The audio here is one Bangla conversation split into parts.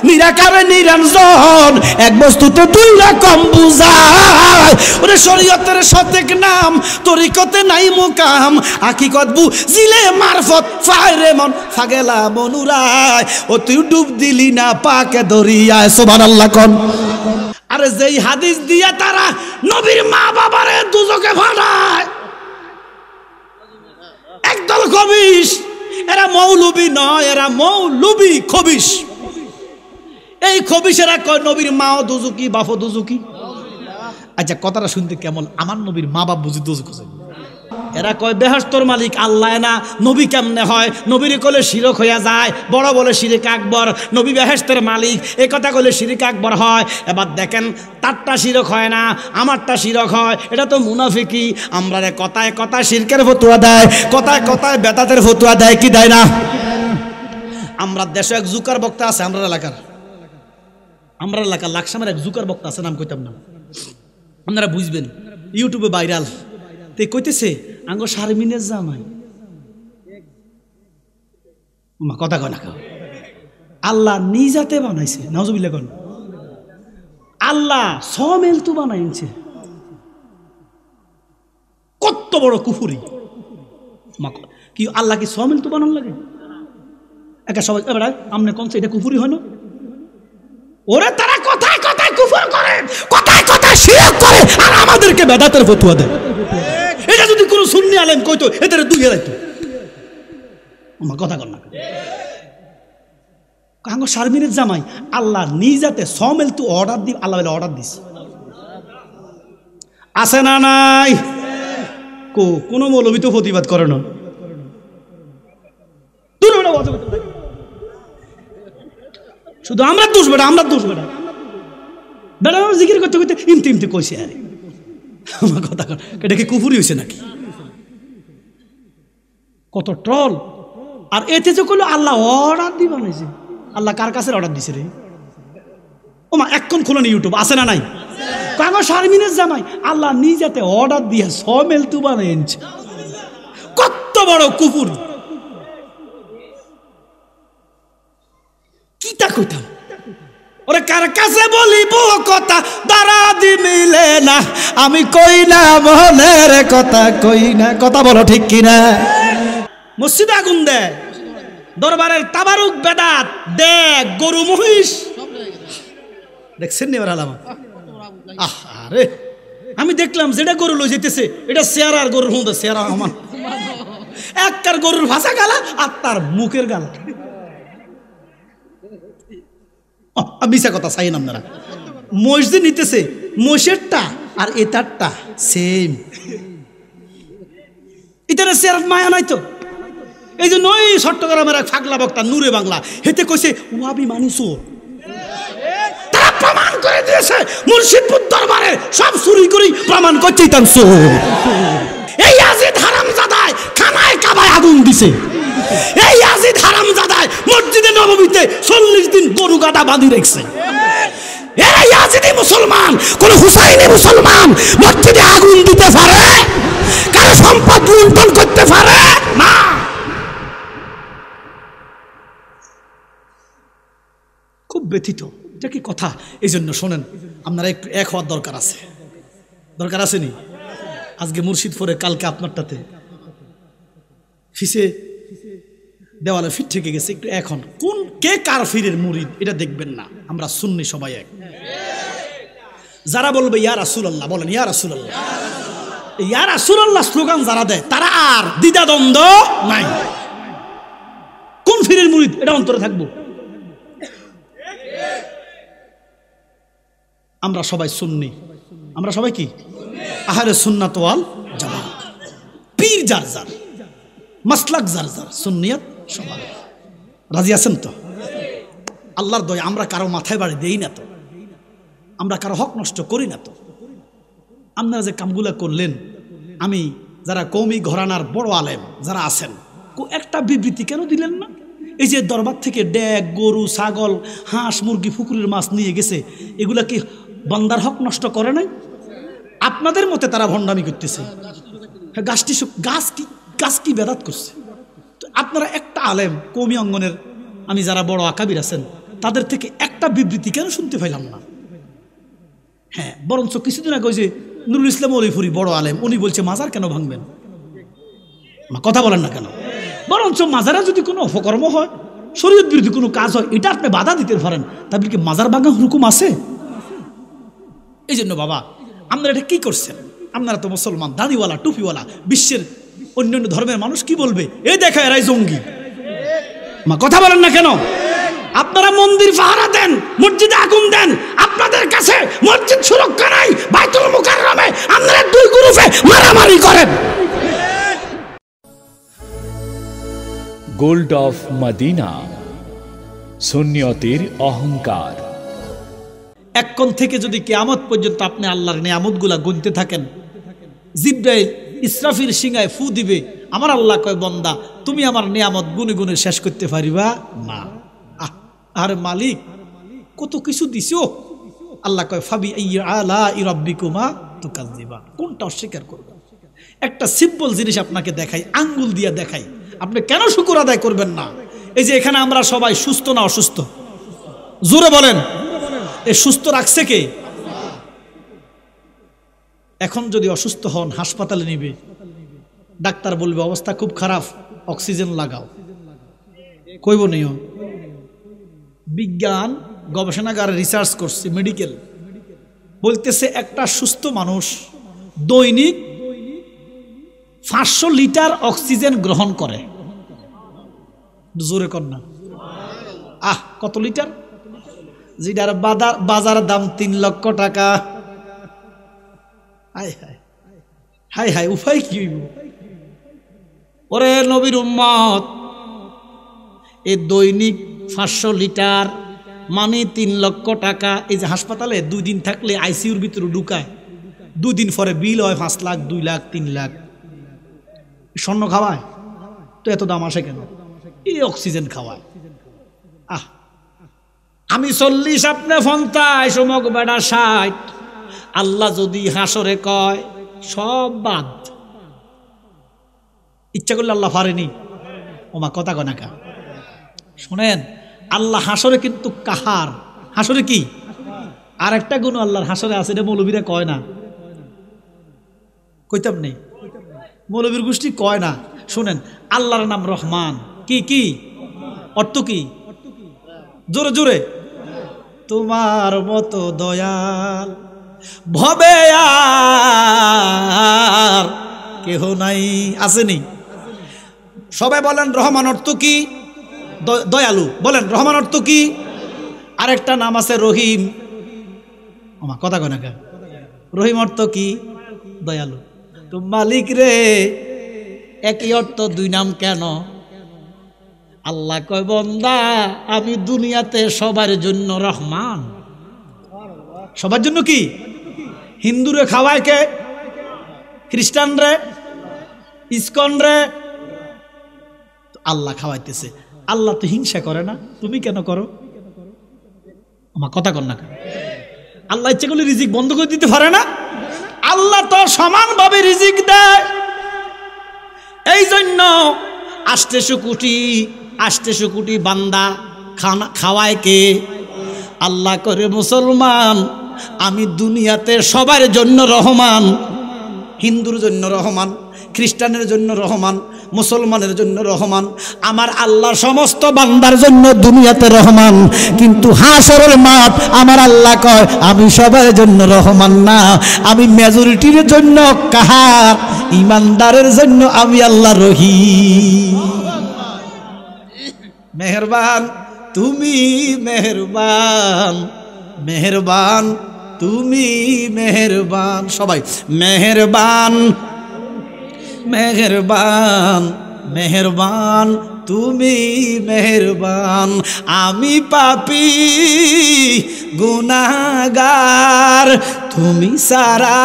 নিরাকারে নিরঞ্জন, এক বস্তুতে দুই রকম বুঝায়। ওরে শরীয়তের সতেক নাম, তরিকতে নাই মুকাম, হাকিকত বুঝিলে মারফত ফায়রে মন ফাগেলা মনুরায়। ও তুই ডুব দিলি না পাকে দরিয়ায়, সুবহানাল্লাহ কোন। আরে যেই হাদিস দিয়া তারা নবীর মা বাবারে দুজকে ফাটায়, একদল খবিশ, এরা মৌলবি নয়, এরা মৌলবি খবিশ। এই খবিশেরা কয় নবীর মাও দুজকি বাপও দুজকি। আচ্ছা কথাটা শুনতে কেমন? আমার নবীর মা বাপ বুঝি দুজক। এরা কয় বেহেশতের মালিক আল্লাহ না, নবী কেমনে হয়? নবীর কলে শিরক হইয়া যায়, বড় বলে শিরিক আকবর। নবী বেহেশতের মালিক, এ কথা কলে শিরিক আকবর হয়। এবার দেখেন তারটা শিরক হয় না, আমারটা শিরক হয়, এটা তো মুনাফিকি। আমরা কথায় কথায় শিরকের ফতুয়া দেয়, কথায় কথায় বেদাতের ফতুয়া দেয়, কি দেয় না? আমরা দেশে এক জুকার বক্তা আছে, আমরা এলাকার লাকসামের এক জুকার বক্তা আছে, নাম কইতাম না, আপনারা বুঝবেন, ইউটিউবে ভাইরাল। তে কইতেছে আঙ্গ শারমিনের জামাই, কথা কয় না, আল্লাহ নিজাতে বানাইছে, নাউজুবিল্লাহ কোন। আল্লাহ সমেল তো বানাইছে, কত বড় কুফুরি। কি আল্লাহ কি সমেল তো বানান লাগে? একা সবাই এবার আমনে কোন এটা কুফুরি হয় না? ওরা তারা কথায় কথায় কুফর করে, কথায় কথায় শিরক করে, আর আমাদেরকে বেদাতের ফতোয়া দেয়। এটা যদি কোনো সুন্নি আলেম কইতো, এদের দুই হেলাইতো। আমার কথা কর না, কাঙ্গ শারমিনের জামাই আল্লাহ নিজাতে সমেল তু অর্ডার দি, আল্লাহ বলে অর্ডার দিস। আছে না নাই? কোন মৌলবী তো প্রতিবাদ করে না। শুধু আমরা দোষ বেটা, আমরা দোষ বেটা, বেটা জিকির করতে করতে ইমতি ইমতি কইছে। আরে আমার কথা কর, এটা কি কুফুরি হয়েছে নাকি? কত ট্রল। আর এতে যে কইলো আল্লাহ অর্ডার দি বানাইছে, আল্লাহ কার কাছে অর্ডার দিছে রে? ও মা এখন খুলেন ইউটিউব, আছে না নাই? কাগজ শারমিনের জামাই আল্লাহ নিজাতে অর্ডার দিয়ে সমেল তু বানাইছে। কত বড় কুফুরি। কিতা কইতাম ওরে, কার কাছে বলিব কথা দাঁড়া দি মিলে না, আমি কই না মনের কথা, কই না কথা, বলো ঠিক কিনা? মসজিদে আগুন দেয়, দরবারের তাবারুক বেদাত দেখ, গরু মহিষ দেখছেন এবার আলামা। আরে আমি দেখলাম যেটা গরু লই যেতেছে, এটা চেয়ারার গরুর হুঁদা, চেয়ারা আমার একটার গরুর ভাষা গালা আর তার মুখের গালা। মিশা কথা চাই না আপনারা। মসজিদ নিতেছে, মসজিদটা আর এটারটা সেম। এটার চেয়ার মায়া নাই তো। এই যে নয় চট্টগ্রামের এক ফাগলা বক্তা নূরে বাংলা, হেতে কইছে ওয়াবি মানিসো, তারা প্রমাণ করে দিয়েছে মুর্শিদপুর দরবারে সব চুরি করি প্রমাণ করছে তানসো। এই ইয়াজিদ হারামজাদায় খানায় কাবায় আগুন দিছে, এই ইয়াজিদ হারামজাদায় মসজিদে নববীতে 40 দিন গরু গাদা বাঁধি রেখেছে। এই ইয়াজিদি মুসলমান, কোন হুসাইনি মুসলমান মসজিদে আগুন দিতে পারে? কারো সম্পদ লুণ্ঠন করতে পারে না। খুব ব্যথিত, এটা কি কথা? এই জন্য শোনেন, আপনারা একটু এক হওয়ার দরকার আছে, দরকার আসেনি? আজকে মুর্শিদপুরে, কালকে আপনারটাতে ফিসে দেওয়ালে ফিট থেকে গেছে। একটু এখন কোন কে কার ফিরের মুরিদ এটা দেখবেন না, আমরা সুন্নি সবাই এক। যারা বলবে ইয়া রাসূলুল্লাহ, বলেন ইয়া রাসূলুল্লাহ, ইয়া রাসূলুল্লাহ স্লোগান যারা দেয় তারা আর দ্বিধাদ্বন্দ্ব নাই। কোন ফিরের মুরিদ এটা অন্তরে থাকবো। আমরা সবাই সুন্নি, আমরা সবাই কি আহলে সুন্নাত ওয়াল জামাত। পীর যার যার, মাসলাক যার যার, সুন্নিয়ত সবার। রাজি আছেন তো? আল্লাহর দয়া, আমরা কারো মাথায় বাড়ি দেই না তো, আমরা কারো হক নষ্ট করি না তো। আপনারা যে কামগুলা করলেন, আমি যারা কওমি ঘরানার বড় আলেম যারা আছেন, একটা বিবৃতি কেন দিলেন না? এই যে দরবার থেকে ড্যাগ, গরু, ছাগল, হাঁস, মুরগি, পুকুরের মাছ নিয়ে গেছে, এগুলা কি বান্দার হক নষ্ট করে নাই? আপনাদের মতে তারা ভণ্ডামি করতেছে। গাছ কি বেদাত করছে? আপনারা একটা আলেম কওমি অঙ্গনের, আমি যারা বড় আকাবির আছেন তাদের থেকে একটা বিবৃতি কেন শুনতে পাইলাম না? হ্যাঁ, বরঞ্চ কিছুদিন আগে ওই যে নুরুল ইসলাম অলিপুরি বড় আলেম, উনি বলছে মাজার কেন ভাঙবেন? কথা বলেন না কেন? বরঞ্চ মাজারে যদি কোনো অপকর্ম হয়, শরীয়ত বিরোধী কোনো কাজ হয়, এটা আপনি বাধা দিতে পারেন, তারপরে কি মাজার ভাঙা হুকুম আছে? এই জন্য বাবা, আপনারা এটা কি করছেন? আপনারা তো মুসলমান, দাড়িওয়ালা, টুপিওয়ালা, বিশ্বের অন্যান্য ধর্মের মানুষ কি বলবে? এই দেখা এরাই জঙ্গি। কথা বলেন না কেন? আপনারা মন্দির পাহারা দেন, মসজিদে আগুন দেন, আপনাদের কাছে মসজিদ সুরক্ষা নাই, বাইতুল মুকাররমে আপনারা দুই গ্রুপে মারামারি করেন। গোল্ড অফ মদিনা, সুন্নিয়তের অহংকার। এখন থেকে যদি কিয়ামত পর্যন্ত আপনি আল্লাহর নিয়ামতগুলা গুনতে থাকেন, জিবরাইল ইসরাফিল সিংহায় ফু দিবে, আমার আল্লাহ কয় বান্দা তুমি আমার নিয়ামত গুনে গুনে শেষ করতে পারিবা না। আর মালিক কত কিছু দিছো। আল্লাহ কয় ফাবি আলাই রাব্বিকুমা তুকাজ্জিবা, কোনটা অস্বীকার করবে? একটা সিম্পল জিনিস আপনাকে দেখাই, আঙ্গুল দিয়া দেখাই, আপনি কেন শুকর আদায় করবেন না? এই যে এখানে আমরা সবাই সুস্থ না অসুস্থ? জোরে বলেন। এই সুস্থ রাখছে কে? এখন যদি অসুস্থ হন, হাসপাতালে নিবে, ডাক্তার বলবে অবস্থা খুব খারাপ, অক্সিজেন লাগাও, কইব নিও। বিজ্ঞান গবেষণাগারে রিসার্চ করছে, মেডিকেল বলতেছে একটা সুস্থ মানুষ দৈনিক 500 লিটার অক্সিজেন গ্রহণ করে। জোরে কর না। কত লিটার? যেটার বাজার দাম 3 লক্ষ টাকা। হাই হাই হাই হাই, উপায় কি হইব? ওরে নবীর উম্মত, এ দৈনিক 500 লিটার মানে 3 লক্ষ টাকা। এই যে হাসপাতালে 2 দিন থাকলে আইসিইউর ভিতরে ঢুকায়, 2 দিন পরে বিল হয় 5 লাখ, 2 লাখ, 3 লাখ। স্বর্ণ খাওয়ায় তো এত দাম আসে কেন? এই অক্সিজেন খাওয়ায়। আমি 40, আপনি 50, সমক বেড়া 60। আল্লাহ যদি হাসরে কয় সব বাদ, ইচ্ছা করলে আল্লাহ পারেনি। ওমা কথা কয় না কা? শোনেন, আল্লাহ হাসরে কিন্তু কাহার। হাসরে কি? আর একটা গুণ আল্লাহর হাসরে আছে, এটা মৌলবীরা কয় না। কইতাম নেই, মৌলবীর গোষ্ঠী কয় না। শুনেন, আল্লাহর নাম রহমান। কি কি অর্থ? কি? জোরে জোরে। তোমার মতো দয়াল ভবে আর কেহ নাই। আসেনি? সবাই বলেন রহমান অর্থ কি? দয়ালু। বলেন রহমান অর্থ কি? আরেকটা নাম আছে রহিম। আমার কথা কয় না কে? রহিম অর্থ কি? দয়ালু। তো মালিক রে, একই অর্থ 2 নাম কেন? আল্লাহ কয় বান্দা আমি দুনিয়াতে সবার জন্য রহমান। সবার জন্য কি? হিন্দুরে খাওয়ায় কে? খ্রিস্টান রে, ইসকন রে। আল্লাহ খাওয়াইতেছে। আল্লাহ তো হিংসা করে না, তুমি কেন করো? আমার কথা কর না। আল্লাহ ইচ্ছে করলে রিজিক বন্ধ করে দিতে পারে না? আল্লাহ তো সমানভাবে রিজিক দেয়। এই জন্য 800 কোটি বান্দা খাওয়ায় কে? আল্লাহ করে মুসলমান আমি দুনিয়াতে সবার জন্য রহমান। হিন্দুর জন্য রহমান, খ্রিস্টানের জন্য রহমান, মুসলমানের জন্য রহমান। আমার আল্লাহ সমস্ত বান্দার জন্য দুনিয়াতে রহমান, কিন্তু হাসরের মাঠ আমার আল্লাহ কয় আমি সবার জন্য রহমান না, আমি মেজরিটির জন্য কাহার? ইমানদারের জন্য আমি আল্লাহ রহিম। মেহেরবান তুমি, মেহেরবান, মেহেরবান তুমি, মেহেরবান। সবাই মেহেরবান, মেহেরবান, মেহেরবান তুমি, মেহেরবান। আমি পাপী গুনাহগার, তুমি সারা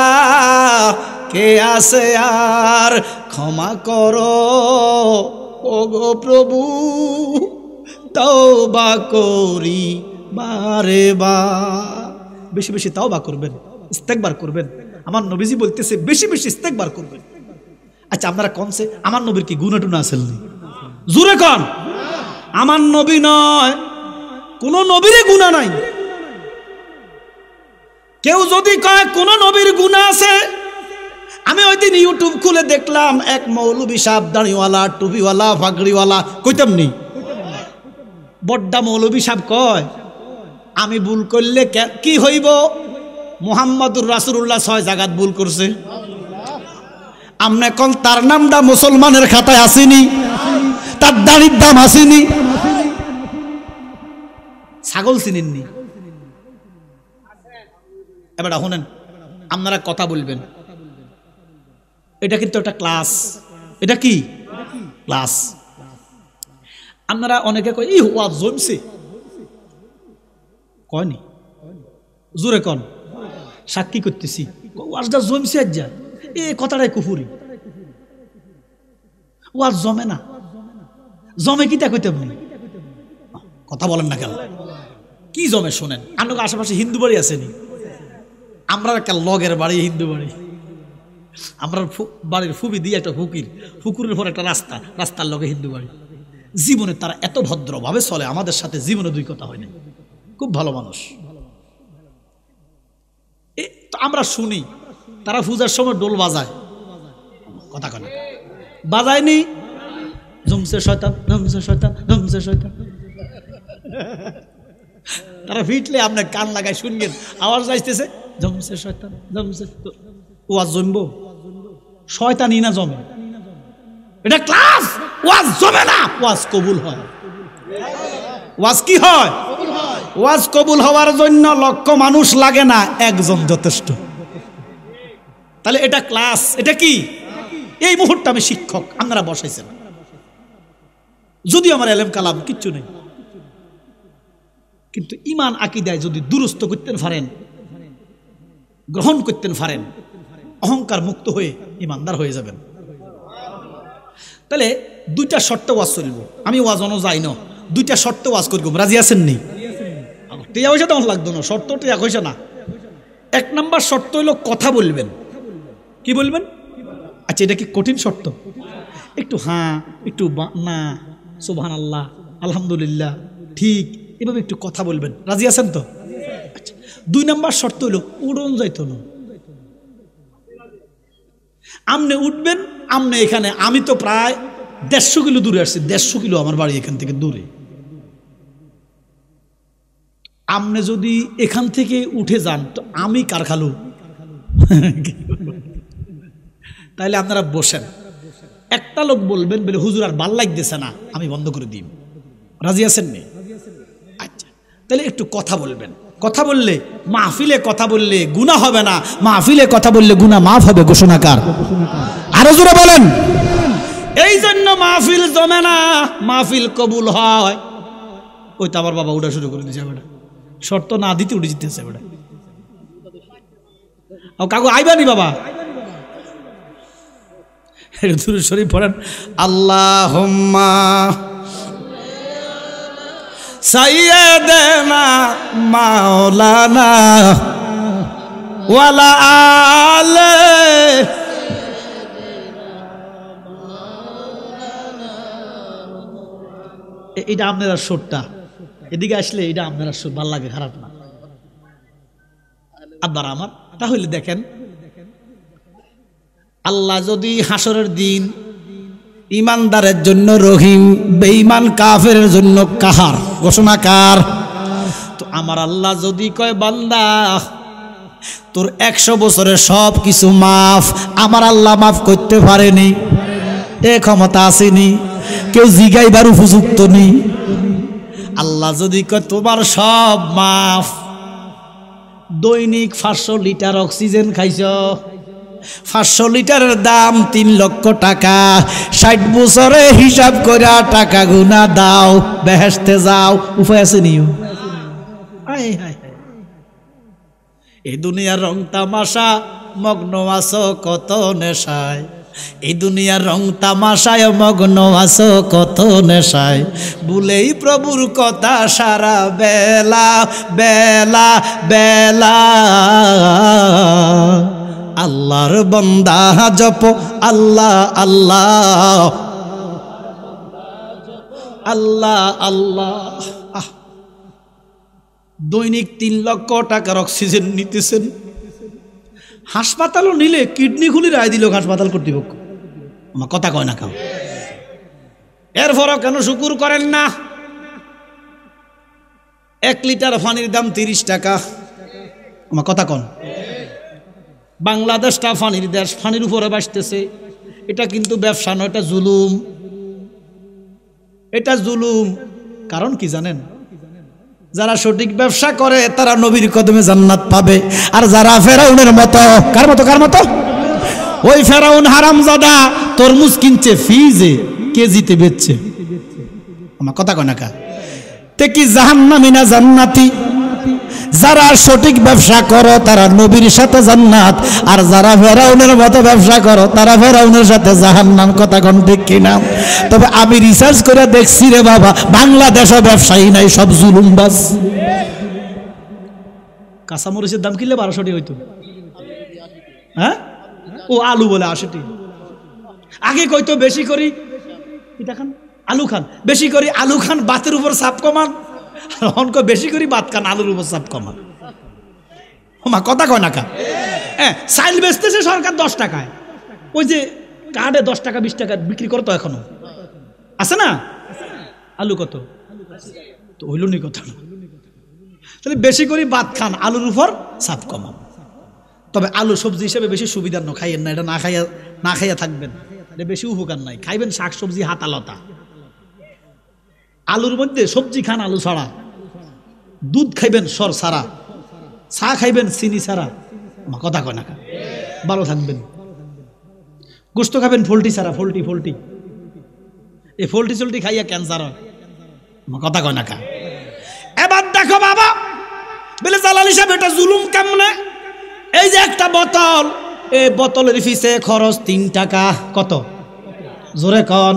কে আছে আর? ক্ষমা করো ওগো প্রভু, তওবা করি বারে বার। বেশি বেশি তওবা করবেন, ইস্তেগফার করবেন। আমার নবীজি বলতেছে বেশি বেশি ইস্তেগফার করবেন। আচ্ছা আপনারা কোনছে আমার নবীর কি গুনাহ টুনা আছে? জোরে কোন? আমার নবী নয়, কোন নবীর গুনাহ নাই। কেউ যদি কয় কোন নবীর গুনাহ আছে, আমি ওই দিন ইউটিউব খুলে দেখলাম এক মৌলবী সাহেব, দাড়িওয়ালা, টুপিওয়ালা, পাগড়িওয়ালা, কইতাম নি বড্ডা মৌলবী সাহেব কয়, আমি ভুল করলে কি হইব, মুহাম্মাদুর রাসূলুল্লাহ 6 জায়গাত ভুল করছে, আমনে কোন তার নামটা মুসলমানের খাতায় আসেনি, তার দাড়ির দাম আসেনি। ছাগল চিনেননি? এবার শুনেন, আপনারা কথা বলবেন, এটা কিন্তু একটা ক্লাস। এটা কি ক্লাস? আপনারা অনেকে কয় ই ওয়াজ জমছে, কয়নি জোরে কন, সাক্ষী করতেছি ওয়াজটা জমছে। আজ যা এই কথাটাই কুফুরি, ওয়াজ জমে না। জমে কিটা কইতে আপনি কথা বলেন না কেন? কি জমে শোনেন। আপনার আশেপাশে হিন্দু বাড়ি আসেনি? আমরা একটা লগের বাড়ি, হিন্দু বাড়ি। আমরা বাড়ির ফুবি দিয়ে একটা পুকুরের পর একটা রাস্তা, রাস্তার লগে হিন্দু বাড়ি। জীবনে তারা এত ভদ্রভাবে চলে, আমাদের সাথে জীবনে দুই কথা হয়নি। খুব ভালো মানুষ। আমরা শুনি তারা পূজার সময় ডোল বাজায়, কথা কয় বাজায়নি? জমছে শয়তান, জমছে শয়তান, জমছে শয়তান। তারা ফিটলে আপনার কান লাগায় শুনবেন, আওয়াজ আসতেছে জমছে শয়তান, জমছে। ওয়াজ জমবো? শয়তানই না জমে, এটা ক্লাস। ওয়াজ জমে না, ওয়াজ কবুল হয়। ওয়াজ কি হয়? ওয়াজ কবুল হওয়ার জন্য লক্ষ মানুষ লাগে না, একজন যথেষ্ট। তাহলে এটা ক্লাস। এটা কি? এই মুহূর্তে আমি শিক্ষক, আপনারা বসাইছেন, যদিও আমার এলেম কালাম কিচ্ছু নেই, কিন্তু ইমান আকীদায় যদি দুরস্ত করতে পারেন, গ্রহণ করতে পারেন, অহংকার মুক্ত হয়ে ইমানদার হয়ে যাবেন। তাহলে দুইটা শর্ত ওয়াজ চলব। আমি ওয়াজ অনুযায়ী না, দুইটা শর্ত ওয়াজ করব। রাজি আছেন নি? টিয়া পয়সা তখন লাগতো না, শর্ত টিয়া পয়সা না। 1 নম্বর শর্ত হইল কথা বলবেন। কি বলবেন? আচ্ছা, এটা কি কঠিন শর্ত? একটু হ্যাঁ, একটু না, সুবহানাল্লাহ, আলহামদুলিল্লাহ, ঠিক, এভাবে একটু কথা বলবেন। রাজি আছেন তো? আচ্ছা, 2 নম্বর শর্ত হইল উড়ন যাইতো না। আমনে উঠবেন, আমনে এখানে, আমি তো প্রায় 150 কিলো দূরে আসছি, 150 কিলো আমার বাড়ি এখান থেকে দূরে। আমনে যদি এখান থেকে উঠে যান তো আমি কার খালু? তাইলে আপনারা বসেন। একটা লোক বলবেন বলে হুজুর আর ভাল লাগতেছে না, আমি বন্ধ করে দিই। রাজি আছেন নি? আচ্ছা, তাহলে একটু কথা বলবেন। কথা বললে, মাহফিলে কথা বললে গুনাহ হবে না, মাহফিলে কথা বললে গুনাহ মাফ হবে। ঘোষণাকার আরো জোরে বলেন। এই জন্য মাহফিল জমে না, মাহফিল কবুল হয়। ওই তো আমার বাবা উঠা শুরু করে দিয়েছে, বেটা শর্ত না দিতে উঠে যেতেছে বেটা। কাকু আইবানি বাবা, দুরূদ শরীফ পড়েন। আল্লাহুম্মা সাইয়্যিদানা মাওলানা ওয়ালা আলে। এটা আপনারা সুরটা, এদিকে আসলে এটা আপনারা সুর ভাল লাগে, খারাপ না আব্বার আমার। তাহলে দেখেন, আল্লাহ যদি হাসরের দিন ইমানদারের জন্য রহিম, বেঈমান কাফেরের জন্য কাহার, ঘোষণাকার। তো আমার আল্লাহ যদি কয় বান্দা তোর 100 বছরের সব কিছু মাফ, আমার আল্লাহ মাফ করতে পারেনি, এ ক্ষমতা আসেনি, কেউ জিগাইবার উপযুক্ত নেই। আল্লাহ যদি কয় তোমার সব মাফ, দৈনিক 500 লিটার অক্সিজেন খাইছ, 500 লিটারের দাম 3 লক্ষ টাকা, 60 বছরে হিসাব করে টাকা গুনা দাও, বেহেশতে যাও, উপায় আছে নিও। এই দুনিয়ার রং তামাশা মগ্ন আছো কত নেশায়, এই দুনিয়ার রং তামাশায় মগ্ন আছো কত নেশায়, ভুলেই প্রভুর কথা সারা বেলা বেলা বেলা। আল্লাহর বান্দা জপ আল্লাহ আল্লাহ আল্লাহ আল্লাহ। দৈনিক 3 লক্ষ টাকার অক্সিজেন নিতেছেন। হাসপাতালও নিলে কিডনি খুলি রায় দিল হাসপাতাল কর্তৃপক্ষ। আমার কথা কয় না কেউ। এরপরও কেন শুকুর করেন না? 1 লিটার পানির দাম 30 টাকা। আমার কথা কন। বাংলাদেশটা পানির দেশ, পানির উপরে বাসতেছে। এটা কিন্তু ব্যবসা নয়, এটা জুলুম। এটা জুলুম। কারণ কি জানেন? যারা সঠিক ব্যবসা করে তারা নবীর কদমে জান্নাত পাবে। আর যারা ফেরাউনের মতো, কার মতো ওই ফেরাউন হারামজাদা তরমুজ কিনছে ফ্রিজে, কেজিতে বেচছে। আমার কথা কয় না কা? তে কি জাহান্নামী না জান্নাতি? যারা সঠিক ব্যবসা করো তারা নবীর সাথে জান্নাত, আর যারা ফেরাউনের মতো ব্যবসা করো তারা ফেরাউনের সাথে জাহান্নাম। কথা কোন ঠিক কিনা? তবে আমি রিসার্চ করে দেখছি রে বাবা, বাংলাদেশে ব্যবসায়ী নাই, সব জুলুমবাজ। কাঁচামরিচের দাম কিনলে 1200 টাকা হইতো। হ্যাঁ, ও আলু বলে 80 টাকা। আগে কইতো বেশি করি আলু খান, বেশি করি আলু খান, বাতের উপর চাপ কমান। অঙ্ক বেশি করি ভাত খান, আলুর উপর চাপ কমান। কথা কয় না কা? হ্যাঁ, চাইল বেচতেছে সরকার 10 টাকায়। ওই যে কার্ডে 10 টাকা 20 টাকা বিক্রি করতো, এখনো আছে না? আলু কত তো হইল নি কথা না। তাহলে বেশি করি ভাত খান, আলুর উপর চাপ কমান। তবে আলু সবজি হিসেবে বেশি সুবিধার না, খাইয়েন না। এটা না খাইয়া থাকবেন, এটা বেশি উপকার নাই। খাইবেন শাক সবজি, হাতালতা। আলুর মধ্যে সবজি খান আলু ছাড়া, দুধ খাইবেন সর ছাড়া, চা খাইবেন চিনি ছাড়া। কথা কয় না, ভালো থাকবেন। গোস্ত খাবেন পোল্ট্রি ছাড়া, পোল্ট্রি এই পোল্ট্রি খাইয়া ক্যান্সার হয়। কথা কয় না। এবার দেখো বাবা, বলে জালাল হিসাব এটা জুলুম কেমনে? এই যে একটা বোতল, এই বোতলের ফিসে খরচ 3 টাকা। কত জোরে কন?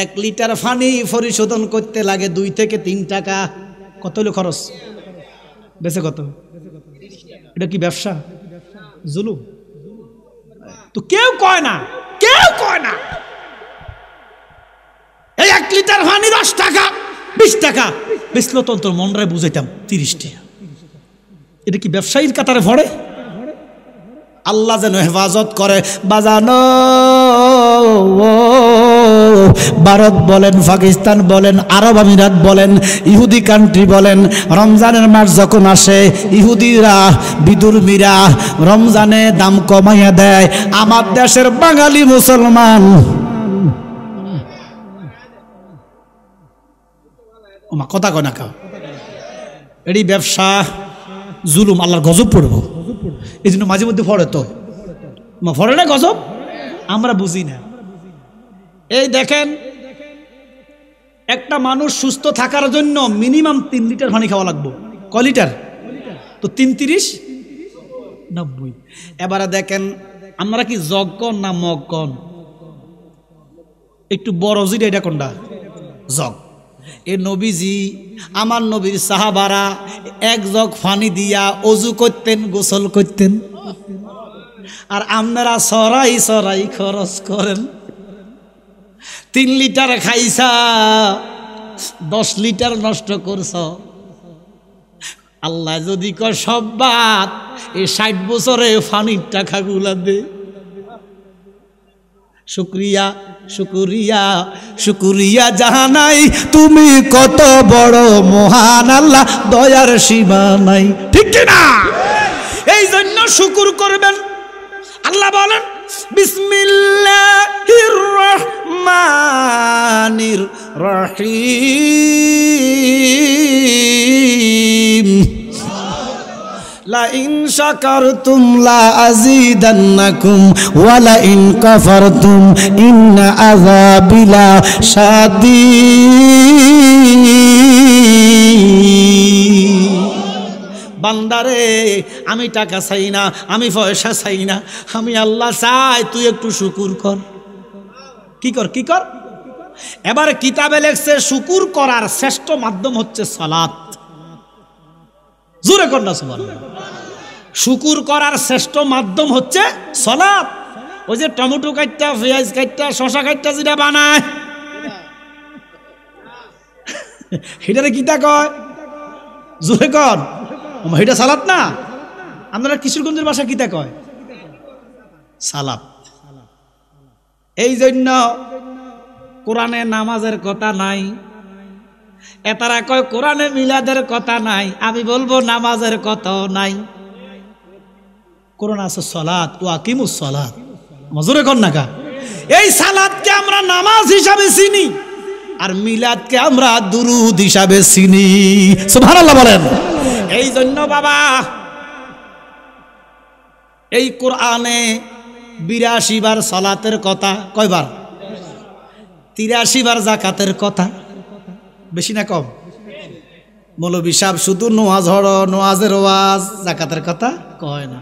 1 লিটার পানি পরিশোধন করতে লাগে 2 থেকে 3 টাকা। কত হলো খরচ? বেঁচে কত? এটা কি ব্যবসা? জুলুম তো কেউ কয় না। এই 1 লিটার পানি 10 টাকা 20 টাকা বেচলো তো তোর মনরে বুঝাইতাম 30 টাকা। এটা কি ব্যবসায়ীর কাতারে পড়ে? আল্লাহ যেন হেফাজত করে। বাজানো ভারত বলেন, পাকিস্তান বলেন, আরব আমিরাত বলেন, ইহুদি কান্ট্রি বলেন, রমজানের মাস যখন আসে ইহুদিরা বিদুর্মীরা রমজানে দাম কমাইয়া দেয়। আমার দেশের বাঙালি মুসলমান কথা কয় না। এটি ব্যবসা, জুলুম, আল্লাহর গজব পড়ব। এই জন্য মাঝে মধ্যে পড়ে তো পড়ে না গজব, আমরা বুঝি না। এই দেখেন, একটা মানুষ সুস্থ থাকার জন্য মিনিমাম 3 লিটার পানি খাওয়া লাগবে। কয় লিটার? তো 3 30 90। এবারে দেখেন, আমরা কি জগ কন না মগ কন? একটু বড় জিরা, এটা কোনটা? জগ। এ নবীজি, আমার নবীর সাহাবারা 1 জগ পানি দিয়া অজু করতেন, গোসল করতেন। আর আপনারা সরাই খরচ করেন। 3 লিটার খাইছা, 10 লিটার নষ্ট করছ। আল্লাহ যদি কয় সব বাদ, এই 60 বছরে পানির টাকা গুলা দে। শুকরিয়া শুকরিয়া শুকরিয়া জাহানাই, তুমি কত বড় মহান আল্লাহ, দয়ার সীমা নাই। ঠিক কিনা? এই জন্য শুকুর করবেন। আল্লাহ বলেন বিসমিল্লাহির রহমানির রহিম। লা ইন শাকারতুম লা আযীদান্নাকুম ওয়া লা ইন কাফারতুম ইন্না আযাবি লাশাদীদ। বান্দারে, আমি টাকা চাই না, আমি পয়সা চাই না, আমি আল্লাহ চাই তুই একটু শুকুর কর। কি কর? এবার কিতাবে লেখছে শুকুর করার শ্রেষ্ঠ মাধ্যম হচ্ছে সালাত। জোরে কর না সুবহানাল্লাহ। শুকুর করার শ্রেষ্ঠ মাধ্যম হচ্ছে সালাত। ওই যে টমেটো কাটটা, পেঁয়াজ কাটটা, শশা কাটটা যেটা বানায়, এটারে কিতা কয়? জোরে কন, এটা সালাত না? আপনারা কিশোরগঞ্জের ভাষা কিতা কয়? সালাত। এই জন্য কোরআনে নামাজের কথা নাই, এতারা কয় কোরআনে মিলাদের কথা নাই, আমি বলবো নামাজের কথাও নাই। কোরআন আছে সালাত, ও আকিমুস সালাত, মজুরে কন না কা। এই সালাতকে আমরা নামাজ হিসাবে চিনি, আর মিলাদকে আমরা দুরুদ হিসাবে চিনি। সুবহানাল্লাহ বলেন। এই জন্য বাবা এই কোরআনে ৮২ বার সালাতের কথা, কয়বার? ৮৩ বার জাকাতের কথা, বেশি না কম? মৌলবী সাহেব শুধু নোয়াজের ওয়াজ, জাকাতের কথা কয় না।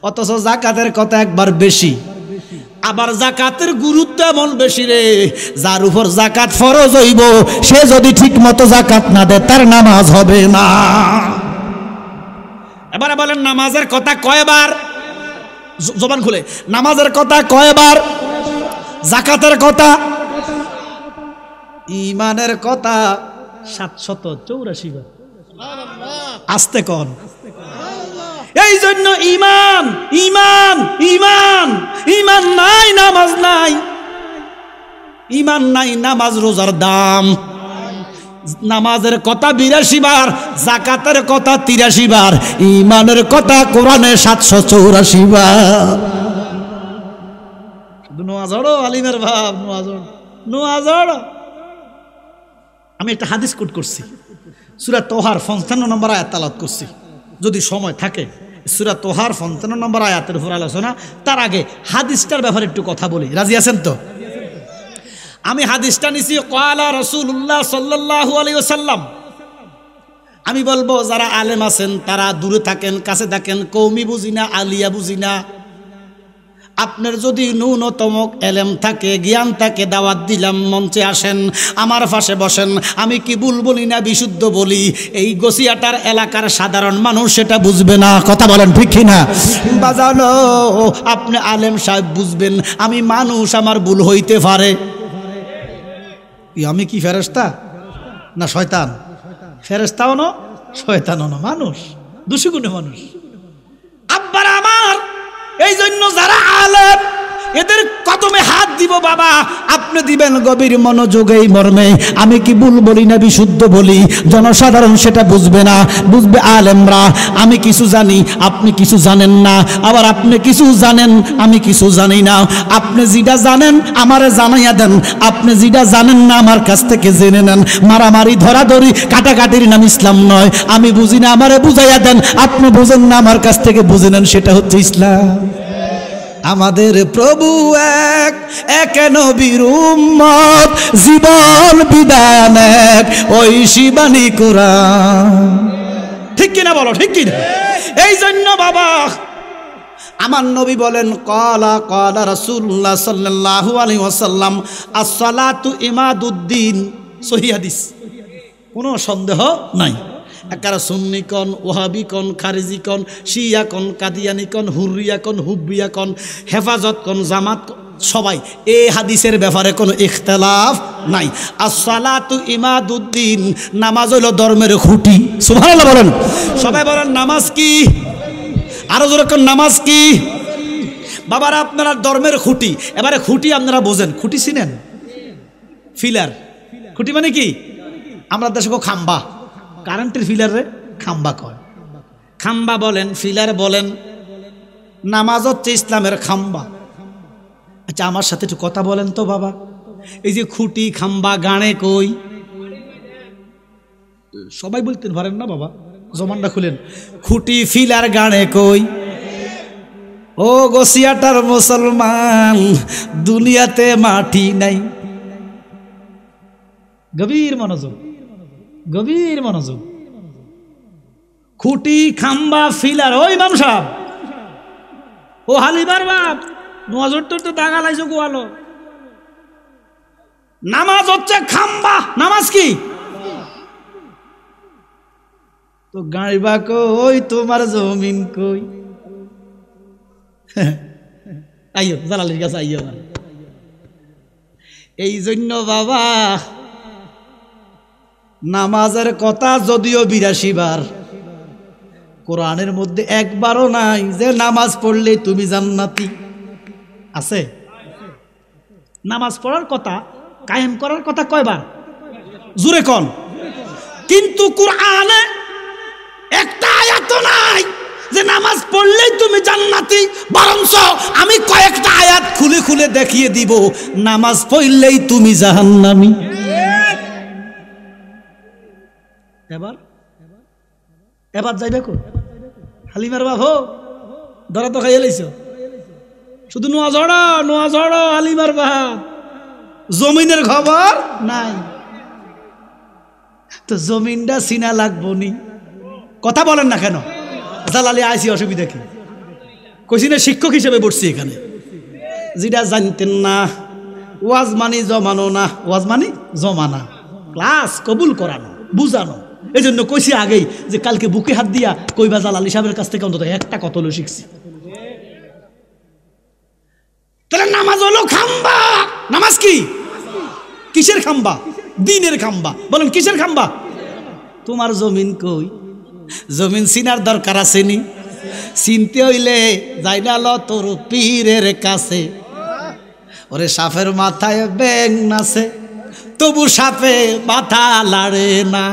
অথচ জাকাতের কথা একবার বেশি। আবার জাকাতের গুরুত্ব এমন বেশি রে, যার উপর জাকাত ফরজ হইব সে যদি ঠিক মতো জাকাত না দেয় তার নামাজ হবে না। এবারে বলেন নামাজের কথা কয়বার? জবান খুলে, নামাজের কথা কয়বার? জাকাতের কথা, ঈমানের কথা ৭৮৪ বার। আস্তে কন। এই জন্য ঈমান ঈমান ঈমান ঈমান নাই নামাজ নাই, ঈমান নাই নামাজ রোজার দাম। নামাজের কথা ৮২ বার, জাকাতের কথা ৮৩ বার, ঈমানের কথা কোরআনে ৭৮৪ বার। নোয়াজড়ো আলিমের ভাব, নোয়াজড়। আমি একটা হাদিস কোট করছি, সূরা তোহার ৫৫ নম্বর আয়াত তেলাওয়াত করছি। যদি সময় থাকে সূরা তোহার ৫৫ নম্বর আয়াতের উপর আলোচনা, তার আগে হাদিসটার ব্যাপারে একটু কথা বলি। রাজি আছেন তো? আমি হাদিসটা নিছি ক্বালা রাসূলুল্লাহ সাল্লাল্লাহু আলাইহি ওয়াসাল্লাম। আমি বলবো যারা আলেম আছেন তারা দূরে থাকেন, কাছে থাকেন, কওমি বুঝি না, আলিয়া বুঝি না। আপনার যদি ন্যূনতম এলেম থাকে, জ্ঞান থাকে, দাওয়াত দিলাম, মঞ্চে আসেন, আমার পাশে বসেন। আমি কি ভুল বলি না বিশুদ্ধ বলি? এই গসিয়াটার এলাকার সাধারণ মানুষ সেটা বুঝবে না, কথা বলেন ঠিক কিনা? বাজানো আপনি আলেম সাহেব বুঝবেন, আমি মানুষ, আমার ভুল হইতে পারে। আমি কি ফেরেশতা না শয়তান? ফেরেশতাও না, শয়তানও না, মানুষ, দোষীগুণে মানুষ। আব্বার আমার, এই জন্য যারা আলেম এদের কদমে হাত দিব বাবা, আপনি দিবেন গভীর মনোযোগে এই মর্মে। আমি কি ভুল বলি না বিশুদ্ধ বলি? জনসাধারণ সেটা বুঝবে না, বুঝবে আলেমরা। আমি কিছু জানি, আপনি কিছু জানেন না, আবার আপনি কিছু জানেন, আমি কিছু জানি না। আপনি যেটা জানেন আমারে জানাইয়া দেন, আপনি যেটা জানেন না আমার কাছ থেকে জেনে নেন। মারামারি, ধরাধরি, কাটাকাটির নাম ইসলাম নয়। আমি বুঝি না, আমারে বুঝাইয়া দেন, আপনি বুঝেন না, আমার কাছ থেকে বুঝে নেন, সেটা হচ্ছে ইসলাম। আমাদের প্রভু এক, এক নবীর উম্মত, জীবন বিধান এক, ওই শিবানী কোরআন। ঠিক কিনা বলো, ঠিক কিনা? এই জন্য বাবা আমার নবী বলেন ক্বালা ক্বালা রাসূলুল্লাহ সাল্লাল্লাহু আলাইহি ওয়াসাল্লাম আস-সালাতু ইমাদুদ্দিন। সহিহ হাদিস, কোনো সন্দেহ নাই। একারা সুন্নি কন, ওহাবি কন, খারিজি কন, শিয়া কন, কাদিয়ানি কন, হুররিয়া কন, হুব্বিয়া কন, হেফাজত কন, জামাত কন, সবাই এই হাদিসের ব্যাপারে কোনো ইখতিলাফ নাই। as-সালাতু ইমাদুদ্দিন, নামাজ হলো ধর্মের খুঁটি। সুবহানাল্লাহ বলেন। সবাই বলেন নামাজ কি? আরো জোরে কোন নামাজ কি? বাবারা আপনারা ধর্মের খুঁটি। এবারে খুঁটি আপনারা বোঝেন, খুঁটি চিনেন? ফিলার। খুঁটি মানে কি? আমরা দেশে খাম্বা, কারেন্টের ফিলারে খাম্বা কয়। খাম্বা বলেন, ফিলার বলেন, নামাজ হচ্ছে ইসলামের খাম্বা। আচ্ছা আমার সাথে একটু কথা বলেন তো বাবা, এই যে খুঁটি, খাম্বা, গানে কই? সবাই বলতেন পারেন না বাবা, জমানটা খুলেন। খুঁটি, ফিলার, গানে কই? ও গসিয়াটার মুসলমান, দুনিয়াতে মাটি নাই। গভীর মনোযোগ, গভীর মনোযোগ। খুঁটি, খাম্বা, ফিলার, ওই ইমাম সাহেব, ও হালিবার বাপ, নজর তো দাগা লাইছো গোয়ালো। নামাজ হচ্ছে খাম্বা। নামাজ কি? তো গাড়িবা কই, তোমার জমিন কই? আইও জালালির কাছে আইও। এই জন্য বাবা নামাজের কথা যদিও 82 বার, কোরআনের মধ্যে একবারও নাই যে নামাজ পড়লে তুমি জান্নাতি। আছে? নামাজ পড়ার কথা, কায়েম করার কথা কয়বার? জোরে কোন। কিন্তু কোরআনে একটা আয়াত নাই যে নামাজ পড়লেই তুমি জান্নাতি। বরঞ্চ আমি কয়েকটা আয়াত খুলে খুলে দেখিয়ে দিব নামাজ পড়লেই তুমি জাহান্নামী। এবার এবার যাইবে কো হালিমার বাবু ধরা তো খাইয়ে লাইছ, শুধু নোয়া ঝড়া হালিমার বাপ, জমিনের খবর নাই। তো জমিনটা চিনা লাগবো নি, কথা বলেন না কেন? জালালি আইসি, অসুবিধা কি? কইছি না শিক্ষক হিসেবে বসছি এখানে। যেটা জানতেন না, ওয়াজ মানি জমানো না, ওয়াজ মানি জমানা, ক্লাস কবুল করানো, বুঝানো। এই জন্য কইছি আগেই যে কালকে বুকে হাত দিয়া কইবা জালালি সাহেবের কাছ থেকে অন্তত একটা কত হলো শিখছি। তাহলে নামাজ হলো খাম্বা। নামাজ কি? কিসের খাম্বা? দিনের খাম্বা। বলেন কিসের খাম্বা? তোমার জমিন কই? জমিন চিনার দরকার আছে নি? চিনতে হইলে যাইনা ল তোর পীরের কাছে। ওরে সাপের মাথায় ব্যাং নাচে, তবু সাপে মাথা লাড়ে না।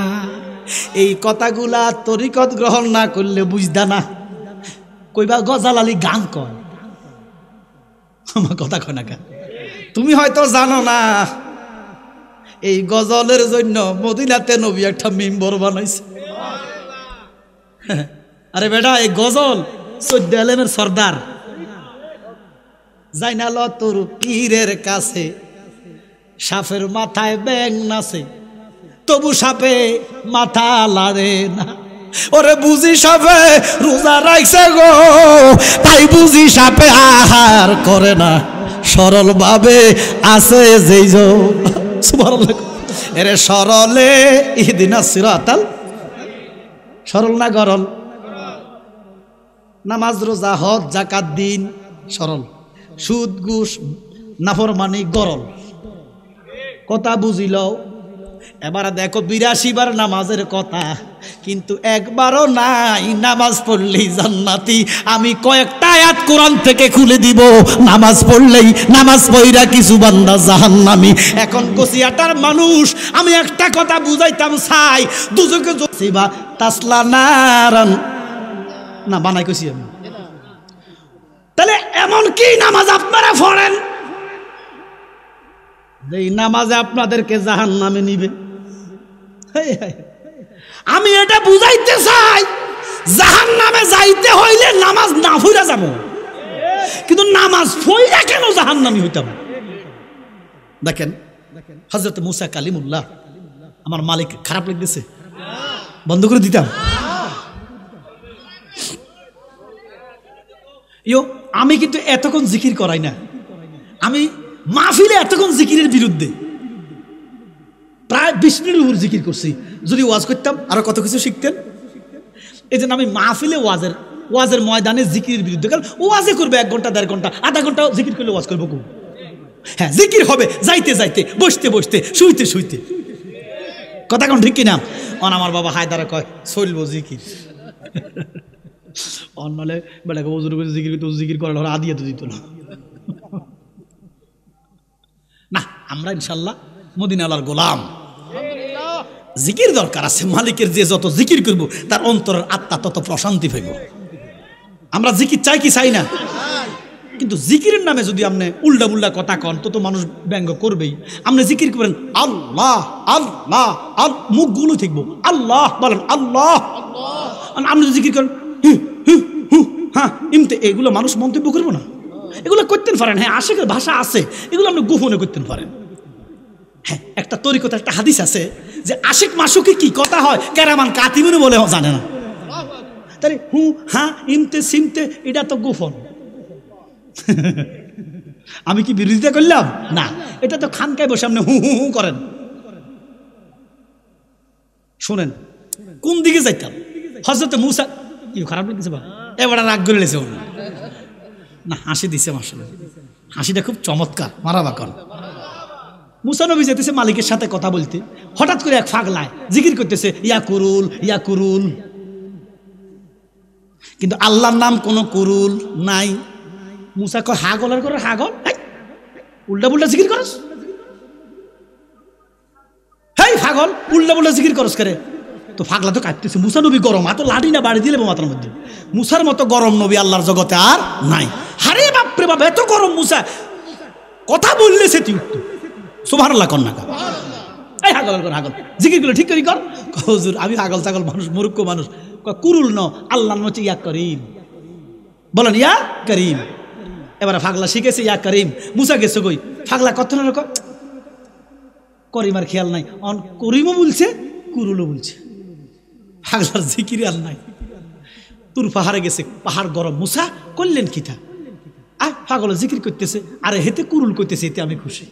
এই কথাগুলা তরিকত গ্রহণ না করলে বুঝদা না। কইবা গজালালি গান কয়, আমার কথা কয় না কেন? তুমি হয়তো জানো না এই গজলের জন্য মদিনাতে নবী একটা মিম্বর বানাইছে। আরে বেটা, এই গজল 14 আলেমের সর্দার। যাইনাল তোর পীরের কাছে, সাপের মাথায় ব্যাং নাচে, তবু সাপে মাথা লাড়ে না। ওরে বুঝি সাপে রোজা রাখছে গো, তাই বুঝি সাপে আহার করে না। সরল ভাবে আছে যেই সুবহানাল্লাহ। এরে সরলে ইহদিনাস সিরাতাল, সরল না গরল? নামাজ রোজা হজ যাকাত দিন সরল, সুদ ঘুষ নাফরমানি গরল। কথা বুঝিল? এবার দেখো 82 বার নামাজের কথা, কিন্তু একবারও নাই নামাজ পড়লেই জান্নাতি। আমি কয়েকটা আয়াত কোরআন থেকে খুলে দিব, নামাজ পড়লেই, নামাজ পড়া কিছু বান্দা জাহান্নামী। এখন কচিয়াটার মানুষ, আমি একটা কথা বুঝাইতাম চাই, দুজকে জসিবা তাসলা নারান না বানাই কইছি আমি। তাহলে এমন কি নামাজ আপনারা পড়েন যে নামাজে আপনাদেরকে জাহান্নামে নিবে? আমি এটা বুঝাইতে চাই, জাহান্নামে যাইতে হইলে নামাজ না পড়া যাবো, কিন্তু নামাজ পড়া কেন জাহান্নামী হইতাম? দেখেন হযরত মুসা কালিমুল্লাহ, আমার মালিক খারাপ লাগতেছে, বন্ধ করে দিতাম। আমি কিন্তু এতক্ষণ জিকির করাই না, আমি মাহফিলে এতক্ষণ জিকিরের বিরুদ্ধে প্রায় 20 মিনিট উপর জিকির করছি। যদি ওয়াজ করতাম আরো কত কিছু শিখতেন। এই জন্য আমি মাহফিলে ওয়াজের ময়দানে জিকিরের বিরুদ্ধে। কারণ ওয়াজে করবে 1 ঘন্টা 1.5 ঘন্টা, আধা ঘন্টা জিকির করলে ওয়াজ করবো। হ্যাঁ, জিকির হবে যাইতে যাইতে, বসতে বসতে, শুইতে শুইতে। কথা কোন ঠিক কিনা? আমার বাবা হায়দারা কয় চলবো জিকির। অন্যলে বেটাকে ওজুর করে জিকির করতে, জিকির করার হলে আদিয়া তো দিত না। না, আমরা ইনশাল্লাহ মদিনাওয়ালার গোলাম। জিকির দরকার আছে, মালিকের যে যত জিকির করব তার অন্তরের আত্মা তত প্রশান্তি পাইব। আমরা জিকির চাই কি চাই না? কিন্তু জিকিরের নামে যদি আপনি উল্টা উল্টা কথা কন তো মানুষ ব্যঙ্গ করবেই। আপনি জিকির করবেন আল্লাহ আল্লাহ, মুখগুলো থাকবো আল্লাহ, বলেন আল্লাহ। আপনি জিকির করেন হ্যাঁ ইমতে, এগুলো মানুষ মন্তব্য করবো না? এগুলো করতে পারেন। হ্যাঁ, আশিকের ভাষা আছে, এগুলো আপনি গোপনে করতে পারেন। হ্যাঁ, একটা তরিকত, একটা হাদিস আছে যে আশিক মাসুকে কি কথা হয় কেরামান কাতিমুনি বলে জানে না। তাই হ্যাঁ ইমতে সিমতে এটা তো গোপন। আমি কি বিরোধিতা করলাম? না, এটা তো খানকায় বসে আপনি হু হু হু করেন। শোনেন কোন দিকে যাইতাম। হযরত মুসা কি খারাপ লাগছে বা এবার রাগ করে লেছে না, হাসি দিছে, মাশাআল্লাহ হাসিটা খুব চমৎকার, মারাবা কর। মুসা নবী যেতেছে মালিকের সাথে কথা বলতে, হঠাৎ করে এক পাগলায় জিকির করতেছে ইয়া কুরুল ইয়া কুরুল, কিন্তু আল্লাহর নাম কোনো কুরুল নাই। মুসা কয় হাগলের করে হাগল, উল্টা পুল্টা জিকির করস, হেই পাগল উল্টা পুল্টা জিকির করস করে। তো পাগলা তো কাঁদতেছে, মুসা নবী গরম, এত লাঠি না বাড়ি দিলে মাথার মধ্যে। মুসার মতো গরম নবী আল্লাহর জগতে আর নাই। হারে বাপরে বাপ, এত গরম মুসা, কথা বললে সে তুই সুবহানাল্লাহ কর না, এই হাগল কর হাগল, জিকির গুলো ঠিক করি কর। হুজুর আমি হাগল ছাগল মানুষ, মূর্খ মানুষ। কুরুল ন, আল্লাহর মতো ইয়া করিম, বলেন ইয়া করিম। এবার ফাগলা শিখেছে ইয়া করিম, মুসা গেছে কই, ফাগলা কত না রকম করিমার খেয়াল নাই, অন করিমও বলছে কুরুলও বলছে, ফাগলার জিকির আর নাই। তুর পাহাড়ে গেছে, পাহাড় গরম, মুসা করলেন কিতা, পাগল জিকির করতেছে, আরে হেতে কুরুল করতেছে, এতে আমি খুশি।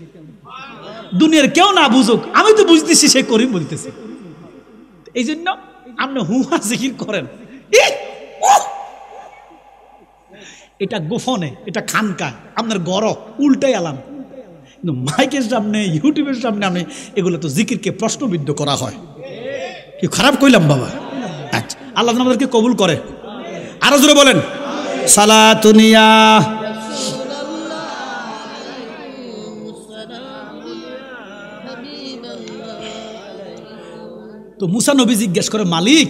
দুনিয়ার কেউ না বুঝুক, আমি তো বুঝতেছি সে করিম বলতেছে। এই জন্য আপনি হুহা জিকির করেন, এটা গোপনে, এটা খানকা, আপনার গড় উল্টাই আলাম। কিন্তু মাইকের সামনে, ইউটিউবের সামনে আমি এগুলো তো জিকিরকে প্রশ্নবিদ্ধ করা হয়। কি খারাপ কইলাম বাবা? আচ্ছা, আল্লাহ আমাদেরকে কবুল করে। আরো জোরে বলেন সালাতুনিয়া। তো মুসা নবী জিজ্ঞেস করে, মালিক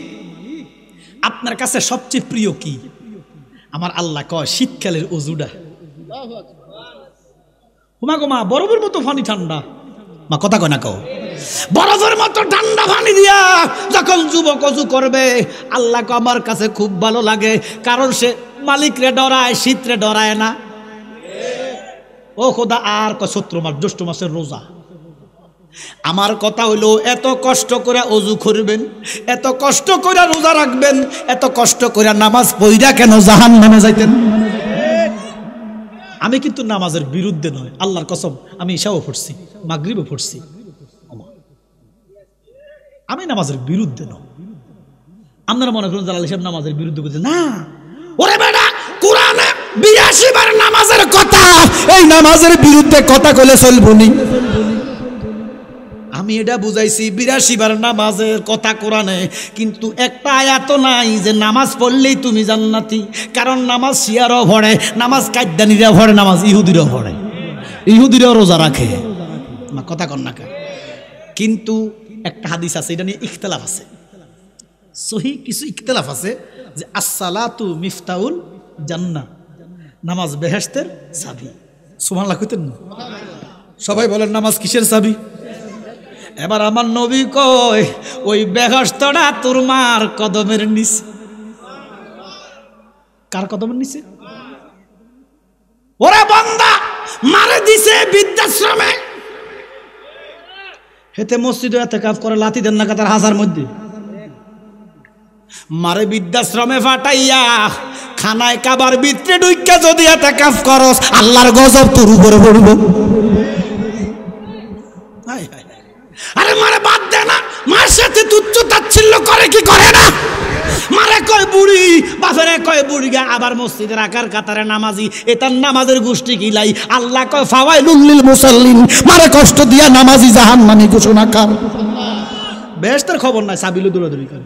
আপনার কাছে সবচেয়ে প্রিয় কি? আমার আল্লাহ কয় শীতকালের অজুডা। হুমা গো মা, বরফের মতো পানি ঠান্ডা, মা কথা কয় না কও, বরফের মতো ঠান্ডা পানি দিয়া যখন যুবক অজু করবে, আল্লাহ কয় আমার কাছে খুব ভালো লাগে, কারণ সে মালিক রে ডরায়, শীত রে ডরায় না। ও খোদা, আর কয় চৈত্র মাস, জ্যৈষ্ঠ মাসের রোজা। আমার কথা হইল, এত কষ্ট করে অজু করবেন, এত কষ্ট করে রোজা রাখবেন, এত কষ্ট করে নামাজ পড়া কেন জাহান্নামে যাইতেন? আমি কিন্তু নামাজের বিরুদ্ধে নয়, আল্লাহর কসম, আমি ইশাও পড়ছি, মাগরিবও পড়ছি, আমি নামাজের বিরুদ্ধে নয়। আপনারা মনে করেন জালাল সাহেব নামাজের বিরুদ্ধে বলছে না, ওরে বেটা কোরআনে 82 বার নামাজের কথা, এই নামাজের বিরুদ্ধে কথা কইলে চলবো নি? আমি এটা বুঝাইছি 82 বার নামাজের কথা কোরআনে, কিন্তু একটা আয়াত নাই যে নামাজ পড়লেই তুমি জান্নাতি। কারণ নামাজ শিয়ারও পড়ে, নামাজ কাদ্দানিরা পড়ে, নামাজ ইহুদিরাও পড়ে, ইহুদিরাও রোজা রাখে, কথা কন না। কিন্তু একটা হাদিস আছে, এটা নিয়ে ইখতিলাফ আছে, সহি কিছু ইখতিলাফ আছে, যে আসসালাতু মিফতাউল জান্নাহ, নামাজ বেহেশতের চাবি। সুবহানাল্লাহ কইতেন না? সবাই বলেন নামাজ কিসের চাবি? এবার আমার নবী কয়, ওই বেহেশতটা তোর মার কদমের নিচে। কার কদমের নিচে? ওরে বান্দা, মারে দিছে বৃদ্ধাশ্রমে, হেতে মসজিদে ইতিকাফ করে, লাথি দেন না কাতার হাজার মধ্যে, মারে বৃদ্ধাশ্রমে ফাটাইয়া খানায় কাবার ভিতরে ঢুইকা যদি ইতিকাফ করস, আল্লাহর গজব তোর উপরে পড়ব। হায় হায়, আরে মারে বাদ দে না, মার সাথে তুচ্ছ তাচ্ছিল্য করে কি করে না? মারে কয় বুড়ি, বাপেরে কয় বুড়ি, আবার মসজিদের আকার কাতারে নামাজি, এটার নামাজের গোষ্ঠী কিলাই। আল্লাহ কয় ফাওয়াইলুল লিল মুসাল্লিন, মারে কষ্ট দিয়া নামাজি জাহান্নামী ঘোষণা কর। বেহেশতের খবর নাই, সাবিলু দৌড়াদৌড়ি করে।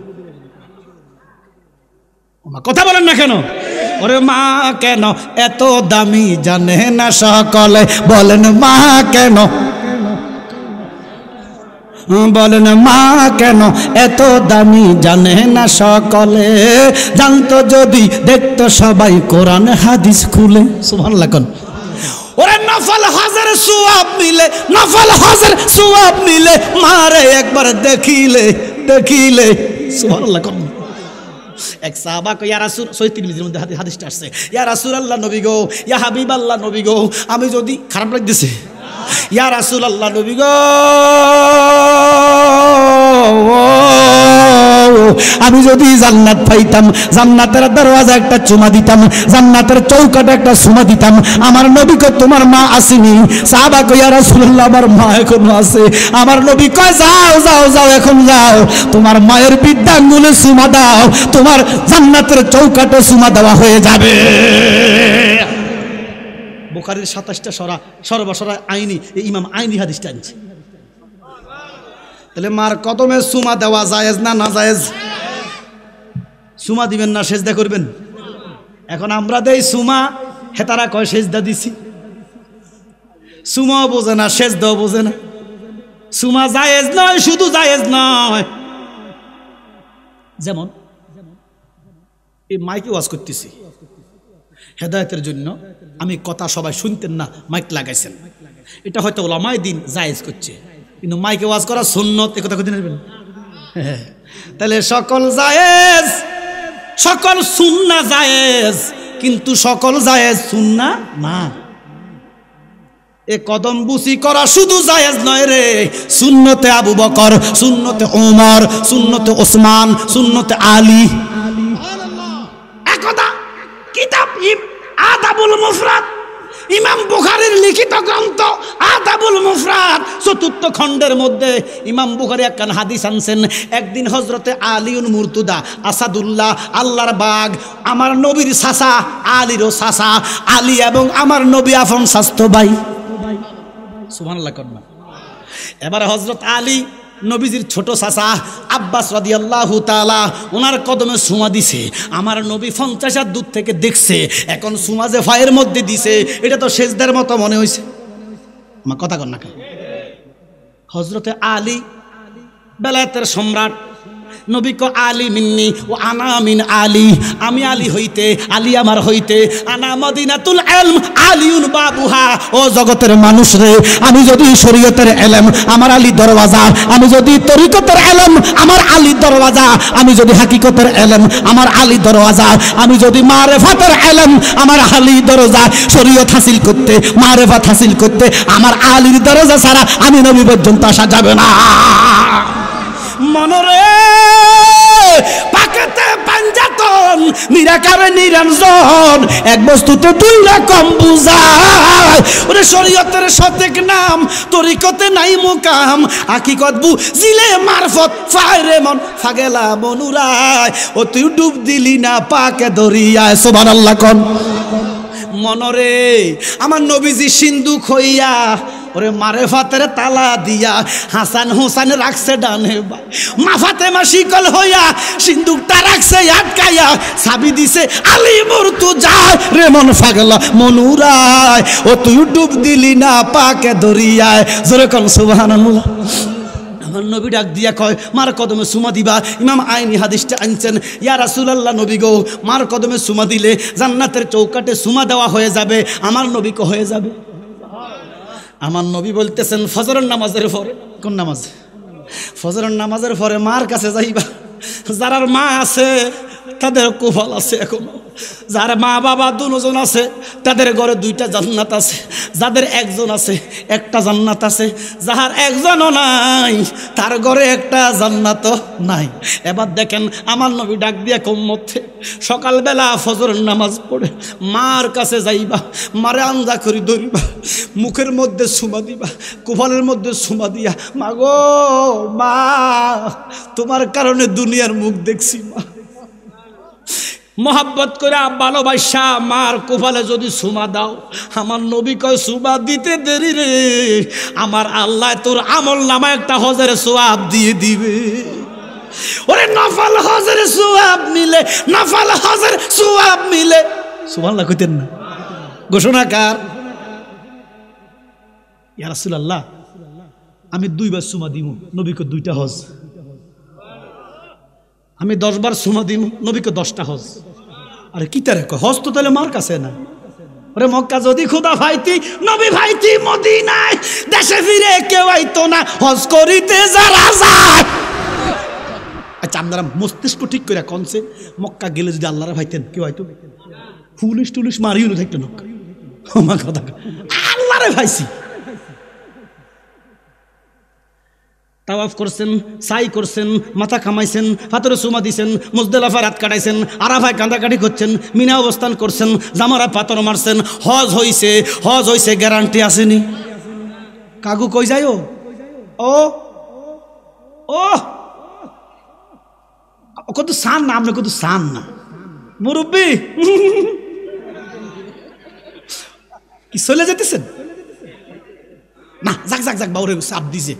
কথা বলেন না কেন? ওরে মা কেন এত দামি জানে না সকলে, বলেন মা কেন, বলেন মা কেন এত দামি জানে না সকলে, জানতো যদি দেখতো সবাই কোরআন হাদিস খুলে। সুবহানাল্লাহ কোন। ওরে নফল হজের সওয়াব মিলে, নফল হজের সওয়াব মিলে, মারে একবার দেখিলে দেখিলে। সুবহানাল্লাহ কোন। এক সাহাবা কয়, ইয়া রাসূল, সহিহ তিরমিজির মধ্যে হাদিসটা আসছে, ইয়া রাসূলুল্লাহ নবী গো, ইয়া হাবিবাল্লাহ নবী গো, আমি যদি, খারাপ লাগতেছে, ইয়া রাসূলুল্লাহ নবী গো, আমি যদি জান্নাত পাইতাম, জান্নাতের দরওয়াজা একটা চুমা দিতাম, জান্নাতের চৌকাটে একটা চুমা দিতাম, আমার নবী কয় তোমার মা আসেনি? সাহাবা কয়, ইয়া রাসূলুল্লাহ আমার মা এখনো আছে। আমার নবী কয়, যাও যাও যাও, এখন যাও, তোমার মায়ের বৃদ্ধাঙ্গুলে চুমা দাও, তোমার জান্নাতের চৌকাটে চুমা দেওয়া হয়ে যাবে। বুখারীর 27টা সরা সর্বসরা আইনি, ইমাম আইনি হাদিসটা আনছে। তাহলে মার কদমে সুমা দেওয়া জায়েজ না না জায়েজ? সুমা দিবেন না সেজদা করবেন? এখন আমরা দেই সুমা, হেতারা কয় সেজদা দিছি। সুমাও বোঝে না, সেজদাও বোঝে না। সুমা জায়েজ নয়, শুধু জায়েজ নয়। যেমন এই মাইকে ওয়াজ করতেছি হেদায়েতের জন্য, আমি কথা সবাই শুনতেন না, মাইক লাগাইছেন, এটা হয়তো ওলামায়ে দ্বীন জায়েজ করছে, কিন্তু মাইকে ওয়াজ করা সুন্নত, এই কথা কইতে নেবেন। তাহলে সকল জায়েজ, সকল সুন্নাহ জায়েজ, কিন্তু সকল জায়েজ সুন্নাহ না। এ কদম বুসি করা শুধু জায়েজ নয় রে, সুন্নতে আবু বকর, সুন্নতে ওমর, সুন্নতে ওসমান, সুন্নতে আলী। একদা কিতাব আদাবুল মুফরাদ, ইমাম বুখারীর লিখিত গ্রন্থ আদাবুল মুফরাদ ৪র্থ খণ্ডের মধ্যে ইমাম বুখারী একখান হাদিস আনছেন। একদিন হযরতে আলীউল মুরতুদা আসাদুল্লাহ, আল্লাহর বাগ, আমার নবীর চাচা, আলীরও চাচা, আলী এবং আমার নবী আপন স্বাস্থ্য ভাই। সুবহানাল্লাহ কন্যা। এবারে হযরত আলী নবীজির ছোট চাচা আব্বাস রাদিয়াল্লাহু তাআলা ওনার কদমে সুমা দিছে। আমার নবী 50 হাত দূর থেকে দেখছে, এখন সুমা যে ফায়ের মধ্যে দিছে এটা তো সেজদার মতো মনে হইছে। আমার কথা কন না কেন? হযরতে আলী বেলায়েতের সম্রাট, নবী ক আলী মিন্নি ও আনা মিন আলী, আমি আলী হইতে, আলী আমার হইতে, আনা মদিনাতুল ইলম আলিউন বাবুহা। ও জগতের মানুষ রে, আমি যদি শরীয়তের ইলম আমার আলী দরওয়াজা, আমি যদি তরিকতের ইলম আমার আলী দরওয়াজা, আমি যদি হাকিকতের ইলম আমার আলী দরওয়াজা, আমি যদি মারিফাতের ইলম আমার আলী দরজা, শরীয়ত হাসিল করতে, মারিফাত হাসিল করতে আমার আলীর দরজা ছাড়া আমি নবী পর্যন্ত আসা যাবে না। মনরে পাকেতে পাঞ্জাতন, নিরাকারে নিরঞ্জন, এক বস্তুতে দুই রকম বুঝায়। ওরে শরীয়তের সতেক নাম, তরিকতে নাই মুকাম, হাকিকত বুঝিলে মারফত ফায়রে মন ফাগেলা মনুরায়। ও তুই ডুব দিলি না পাকে দরিয়ায়। সুবহানাল্লাহ কোন। মনরে আমার নবীজি সিন্ধুক হইয়া, ওরে মারেফাতের তালা দিয়া হাসান হোসেন রাখছে ডানে, মা ফাতেমা শিকল হইয়া সিন্ধুকটা রাখছে আটকাইয়া, চাবি দিছে আলী মুরতুজা রে মন ফাগলা মনুরায়। ও তুই ডুব দিলি না পাকে দরিয়ায়। জোরে কোন সুবহানাল্লাহ। আমার নবী ডাক দিয়া কয় মার কদমে সুমা দিবা। ইমাম আইনি হাদিসটা আনছেন, ইয়া রাসূলুল্লাহ নবী গো, মার কদমে সুমা দিলে জান্নাতের চৌকাটে সুমা দেওয়া হয়ে যাবে। আমার নবীকে হয়ে যাবে। আমার নবী বলতেছেন ফজরের নামাজের পরে। কোন নামাজ? ফজরের নামাজের পরে মার কাছে যাইবা। যারার মা আছে তাদের কুফল আছে এখনো, যার মা বাবা দুজন আছে তাদের ঘরে 2টা জান্নাত আছে, যাদের একজন আছে একটা জান্নাত আছে, যাহার একজনও নাই তার ঘরে একটা জান্নাতও নাই। এবার দেখেন আমার নবী ডাক দিয়া কম্মতে সকালবেলা ফজরের নামাজ পড়ে মার কাছে যাইবা, মারে আঞ্জা করি ধরিবা, মুখের মধ্যে সুমা দিবা, কুফলের মধ্যে সুমা দিয়া, মা গো মা, তোমার কারণে দুনিয়ার মুখ দেখছি মা। মোহাব্বত করে ভালোবাসা মার কোফালে যদি সুমা দাও, আমার নবী কয় সুমা দিতে দেরি রে, আমার আল্লাহ তোর আমল নামা একটা হজের সোয়াব দিয়ে দিবে। ওরে নফল হজের সোয়াব মিলে, নফল হজের সোয়াব মিলে। সুবহানাল্লাহ কইতেন না? ঘোষণা কার? ইয়া রাসূলুল্লাহ আমি 2 বার সুমা দিব, নবীকে 2টা হজ। আমি 10 বার সুমা দিব, নবীকে 10টা হজ। আরে কি তারে হজ তো তাহলে মার কাছে না। ওরে মক্কা যদি খুদা ভাইতি, নবী ভাইতি মদিনায়, দেশে ফিরে কেউ আইতো না হজ করিতে যারা যায়। আচ্ছা আপনারা মস্তিষ্ক ঠিক করে কনছে মক্কা গেলে যদি আল্লাহরা ভাইতেন কেউ হয়তো পুলিশ টুলিশ মারিও না থাকতো না। আমার কথা আল্লাহরে ভাইছি। তাওয়াফ করছেন, সাই করছেন, মাথা কামাইছেন, হাতের সুমা দিছেন, মুজদালিফা রাত কাটাইছেন, আরাফায় কাঁদাকাটি করছেন, মিনা অবস্থান করছেন, জামারা পাথর মারছেন, হজ হইছে। হজ হইছে গ্যারান্টি আসেনি। কাকু কই যায়? ও ও কত সান না, আপনি কত সান না মুরব্বী কি চলে যেতেছেন না? যাক যাক যাক বাউরে চাপ দিছে।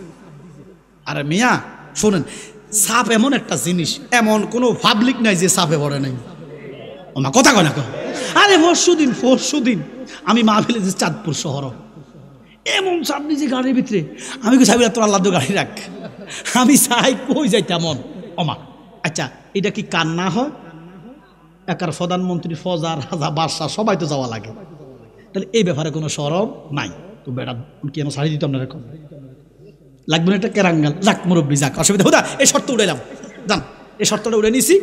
আরে মিয়া শোনেন, সাপ এমন একটা জিনিস, এমন কোনো পাবলিক নাই যে সাপে পড়ে নাই। ওমা কথা কয় না কেন? আরে পরশু দিন আমি মাহফিলে যে চাঁদপুর শহর, এমন চাপ নিজে গাড়ির ভিতরে, আমি চাইবি তোর আল্লাহ গাড়ি রাখ, আমি চাই কই যাই তেমন। ওমা আচ্ছা, এটা কি কান্না হয়? একার প্রধানমন্ত্রী, ফজার, রাজা, বাদশাহ সবাই তো যাওয়া লাগে, তাহলে এই ব্যাপারে কোনো সরব নাই তো বেটা কি আমার শাড়ি দিতাম না এরকম লাগবে না, একটা কেরাঙ্গাল যাক মুরব্বী যাক, অসুবিধা হুদা এই শর্ত উড়াইলাম, যান এই শর্তটা উড়ে নিছি,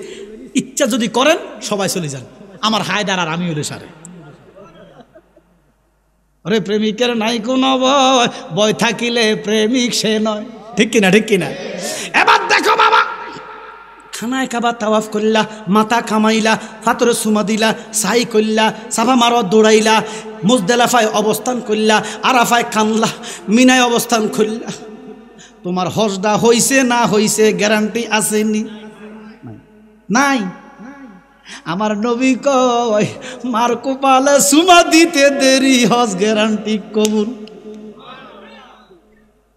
ইচ্ছা যদি করেন সবাই চলে যান, আমার হায়দার আর আমি হলে সারে। আরে প্রেমিকের নাই কোনো ভয়, ভয় থাকিলে প্রেমিক সে নয়, ঠিক কিনা ঠিক কিনা? এবার দেখো বাবা, খানায় কাবা তাওয়াফ করলা, মাথা কামাইলা, ফাতরে সুমা দিলা, সাই করলা, সাফা মারো দৌড়াইলা, মুজদালিফায় অবস্থান করলা, আরাফায় কানলা, মিনায় অবস্থান করলা, তোমার হজটা হইছে না হইছে গ্যারান্টি আসেনি? নাই। আমার নবী কয় মার কপালে সুমা দিতে দেরি, হজ গ্যারান্টি কবুল।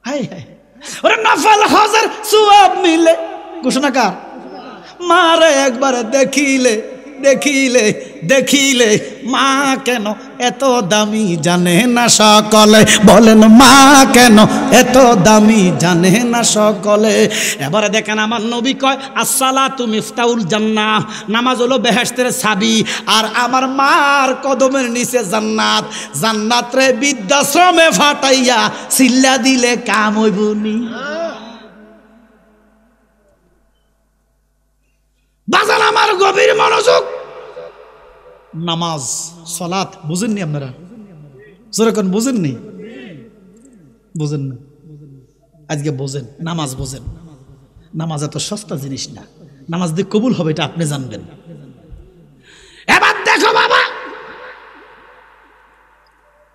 হাই হাই, ওরে নফল হজের সওয়াব মিলে, ঘোষণাকার মারে একবার দেখিলে দেখিলে দেখিলে, মা কেন এত দামি জানে না সকলে, বলেন মা কেন এত দামি জানে না সকলে। এবারে দেখেন আমার নবী কয় আসসালাতু মিফতাহুল জান্নাহ, নামাজ হলো বেহেশতের চাবি, আর আমার মার কদমের নিচে জান্নাত, জান্নাত রে বৃদ্ধাশ্রমে ফাটাইয়া সিল্লা দিলে কাম হইবনি। বাজান আমার গভীর মনোযোগ, নামাজ সালাত বুঝেননি আপনারা? যেরকম বুঝেননি, বুঝেন না, আজকে বোঝেন, নামাজ বোঝেন। নামাজ এত সস্তা জিনিস না, নামাজ দিয়ে কবুল হবে এটা আপনি জানবেন। এবার দেখো বাবা,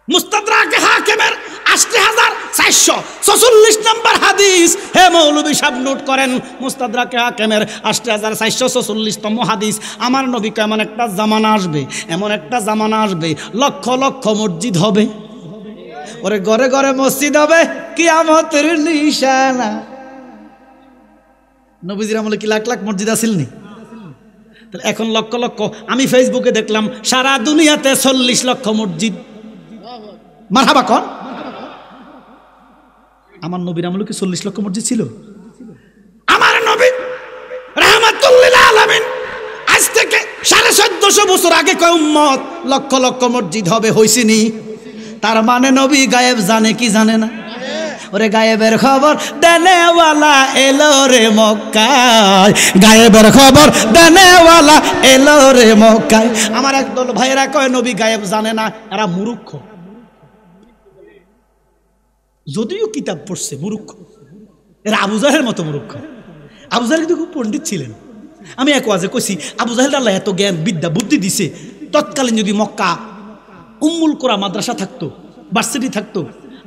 মুস্তাদরাকে হাকিমের ৮৪৪৬ নম্বর হাদিস, হে মৌলভী সাহেব নোট করেন, মুস্তাদরাকে হাকিমের ৮৪৪৬তম হাদিস। আমার নবী কয় এমন একটা জামানা আসবে, এমন একটা জামানা আসবে, লক্ষ লক্ষ মসজিদ হবে, ওরে ঘরে ঘরে মসজিদ হবে, কিয়ামতের নিশানা। নবীজির আমলে কি লাখ লাখ মসজিদ আছিল নি? তাহলে এখন লক্ষ লক্ষ, আমি ফেসবুকে দেখলাম সারা দুনিয়াতে ৪০ লক্ষ মসজিদ। মারহাবা কর। আমার নবীর আমলে কি ৪০ লক্ষ মসজিদ ছিল? আমার নবী রাহমাতুল লিল আলামিন আজ থেকে ১৪৫০ বছর আগে কয় উম্মত লক্ষ লক্ষ মসজিদ হবে, হইছিনি? তার মানে নবী গায়েব জানে কি জানে না? ওরে গায়েবের খবর দেনেওয়ালা এলো রে মক্কায়, গায়েবের খবর দেনেওয়ালা এলো রে মক্কায়। আমার একদল ভাইয়েরা কয় নবী গায়েব জানে না, এরা মূর্খ, যদিও কিতাব পড়ছে মূর্খ, এরা আবু জাহেলের মতো মূর্খ। আবু জাহেল কিন্তু খুব পণ্ডিত ছিলেন। আমি এক ওয়াজে কইছি আবু জাহেল আল্লাহ এত জ্ঞান বিদ্যা বুদ্ধি দিছে, তৎকালীন যদি মক্কা উম্মুল কোরা মাদ্রাসা থাকতো, ভার্সিটি থাকতো,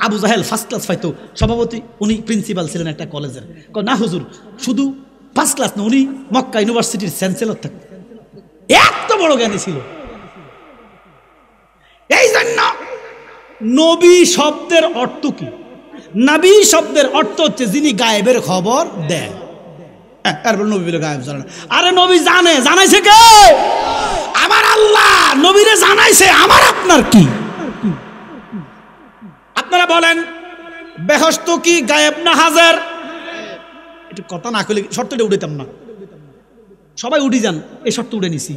আবু জাহেল ফার্স্ট ক্লাস পাইতো। সভাপতি উনি প্রিন্সিপাল ছিলেন একটা কলেজের। না হুজুর, শুধু ফার্স্ট ক্লাস না, উনি মক্কা ইউনিভার্সিটির চ্যান্সেলর থাকতো, এত বড় জ্ঞানী ছিল। এই জন্য নবী শব্দের অর্থ কি? নবী শব্দের অর্থ হচ্ছে যিনি গায়েবের খবর দেন। নবী বলে গায়েব জানে না। আরে নবী জানে, জানাইছে কে? আমার আল্লাহ নবীরে জানাইছে। আমার আপনার কি? আপনারা বলেন বেহস্ত কি গায়েব না হাজার? একটু কথা না কইলে শর্তটা উড়িতাম না, সবাই উঠি যান, এই শর্ত উড়ে নিছি,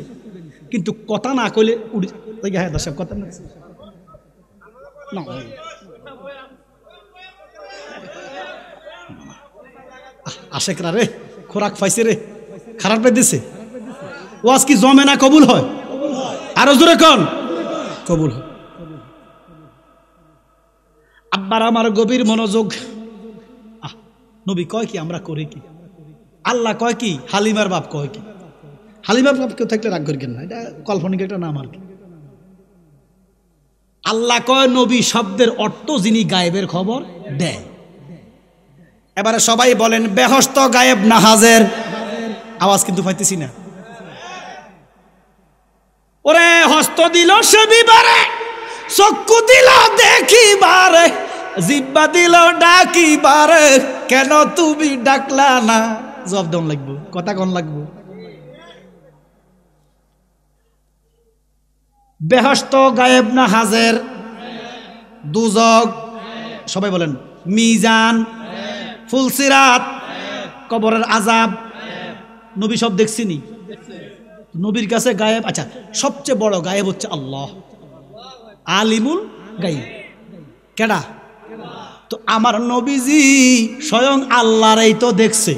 কিন্তু কথা না কইলে উড়ি। হ্যাঁ দর্শক কথা না, আশেকরা রে খোরাক পাইছে রে, খারাপ দিছে। ওয়াজ কি জমে না কবুল হয়? আরো জোরে কোন কবুল হয়। আব্বার আমার গভীর মনোযোগ। নবী কয় কি, আমরা করি কি? আল্লাহ কয় কি, হালিমার বাপ কয় কি? হালিমার বাপ কেউ থাকলে রাগ করি না, এটা কাল্পনিক একটা নাম আর কি। আল্লাহ কয় নবী শব্দের অর্থ যিনি গায়েবের খবর দেয়। এবারে সবাই বলেন বেহস্ত গায়েব না হাজের? আওয়াজ কিন্তু পাইতেছি না। ওরে হস্ত দিল সে বিবারে, চক্ষু দিল দেখিবারে, জিব্বা দিল ডাকিবারে, কেন তুমি ডাকলা না? জবাব দেন লাগবো, কথা কোন লাগবো। বেহেশত গায়েব না হাজের? দুজক সবাই বলেন। মিজান, ফুলসিরাত, কবরের আযাব, নবী সব দেখছিনি? নবীর কাছে গায়েব। আচ্ছা, সবচেয়ে বড় গায়েব হচ্ছে আল্লাহ, আলিমুল গায়েব। কেডা? তো আমার নবীজি স্বয়ং আল্লাহরই তো দেখছে।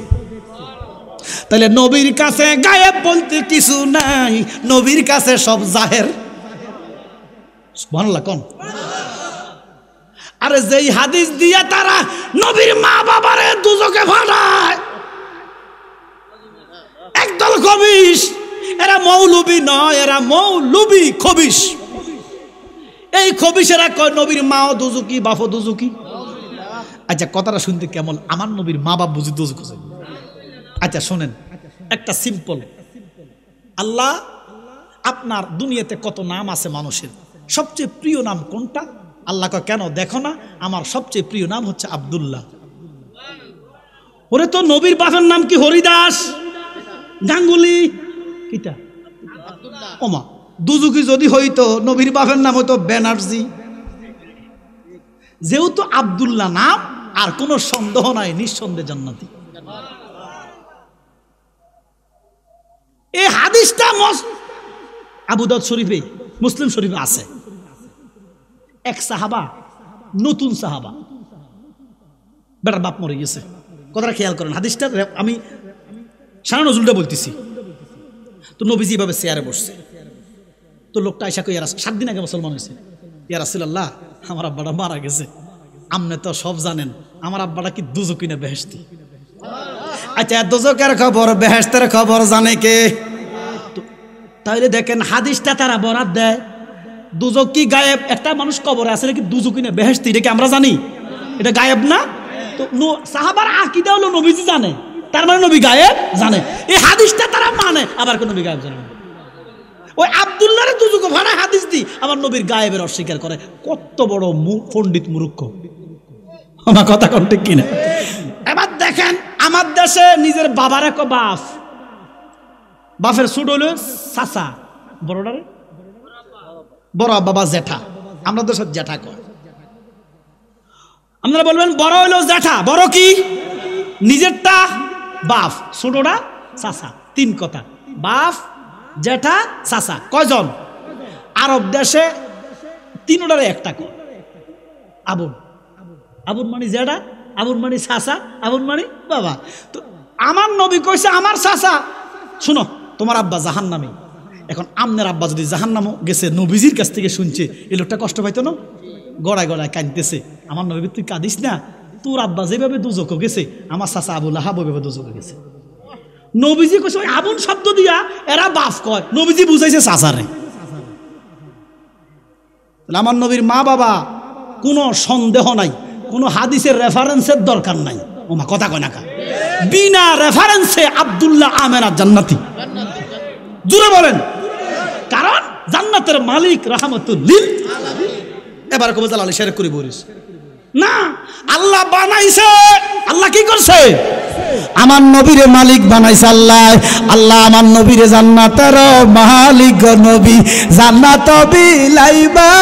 তাহলে নবীর কাছে গায়েব বলতে কিছু নাই, নবীর কাছে সব জাহের। সুবহানাল্লাহ কোন। আরে যেই হাদিস দিয়া তারা নবীর মা বাবারে দুজকে ফাটায়, একদল খবিশ, এরা মৌলবি নয়, এরা মৌলবি খবিশ। এই খবিশেরা কয় নবীর মাও দুজকি, বাপও দুজকি। আচ্ছা, কথাটা শুনতে কেমন? আমার নবীর মা বাপ বুঝি দুজক আছে? আচ্ছা শোনেন, একটা সিম্পল। আল্লাহ, আপনার দুনিয়াতে কত নাম আছে মানুষের, সবচেয়ে প্রিয় নাম কোনটা? আল্লাহ কয় কেন দেখো না, আমার সবচেয়ে প্রিয় নাম হচ্ছে আব্দুল্লাহ। ওরে তো নবীর বাপের নাম কি হরিদাস, গাঙ্গুলি, কিটা ওমা? দুজুকি যদি হইতো নবীর বাপের নাম হইতো ব্যানার্জি। যেহেতু আব্দুল্লাহ নাম, আর কোনো সন্দেহ নাই, নিঃসন্দেহে জান্নাতি। এই হাদিসটা আবু দাউদ শরীফে, মুসলিম শরীফে আছে। এক সাহাবা, নতুন সাহাবা, বেটার বাপ মরে গেছে। কথাটা খেয়াল করেন, হাদিসটা আমি সারা নজরুলটা বলতেছি। তো নবীজি এভাবে চেয়ারে বসছে। তো লোকটা আয়সা কই, 7 দিন আগে মুসলমান হয়েছে। ইয়া রাসূলুল্লাহ, আমার আব্বাটা মারা গেছে, আপনি তো সব জানেন, আমার আব্বাটা কি দুজকি না বেহেশতি? আচ্ছা, দুজকের খবর বেহেশতের খবর জানে কে? তাহলে দেখেন হাদিসটা তারা বরাত দেয়, দুজক কি গায়েব? একটা মানুষ কবরে আছে, কি দুজকি না বেহেশতি? এটা কি আমরা জানি? এটা গায়েব না? তো সাহাবার আকীদা হলো নবীজি জানে, তার মানে নবী গায়েব জানে। এই হাদিসটা তারা মানে, আবার কোন নবী গায়েব জানে না। ওই আব্দুল্লাহর দুজক ভাড়া হাদিস দি আবার নবীর গায়েবের অস্বীকার করে। কত বড় পণ্ডিত মূর্খ, আমার কথা কোন ঠিক কিনা? এবার দেখেন, আমার দেশে নিজের বাবার এক বাপ, বাপের ছোট হলো চাচা, বড়টারে বড় বাবা, জ্যাঠা। আমরা দেশের জ্যাঠা কয়। আপনারা বলবেন বড় হলো জ্যাঠা, বড় কি? নিজেরটা বাপ, ছোটটা চাচা। 3 কথা, বাপ, জ্যাঠা, চাচা। কয়জন? আরব দেশে 3টারে একটা কয়, আবুন। আবুন মানে জ্যাঠা, আবুন মানে চাচা, আবুন মানে বাবা। তো আমার নবী কইছে আমার চাচা, শুনো তোমার আব্বা জাহান্নামী। এখন আমনের আব্বা যদি জাহান্নামও গেছে, নবীজির কাছ থেকে শুনছে, এই লোকটা কষ্ট পাইতো না? গড়ায় গড়ায় কাঁদতেছে, আমার নবী তুই কাঁদিস না, তোর আব্বা যেভাবে দুজক গেছে, আমার চাচা আবু লাহাব ওইভাবে দুজক গেছে। নবীজি কইছে ওই আবুন শব্দ দিয়া এরা বাপ কয়, নবীজি বুঝাইছে চাচারে। আমার নবীর মা বাবা কোনো সন্দেহ নাই, কোনো হাদিসের রেফারেন্সের দরকার নাই। ওমা কথা কয় না কা? বিনা রেফারেন্সে আব্দুল্লাহ আমেনা জান্নাতি। জুড়ে বলেন, কারণ জান্নাতের মালিক রাহমাতুল লিল আলামিন। এবার কবে জালালি শেরক করি বলিস না, আল্লাহ বানাইছে। আল্লাহ কি করছে? আমার নবীরে মালিক বানাইছে আল্লাহ। আল্লাহ আমার নবীরে জান্নাতের মালিক, নবী জান্নাত বিলাইবা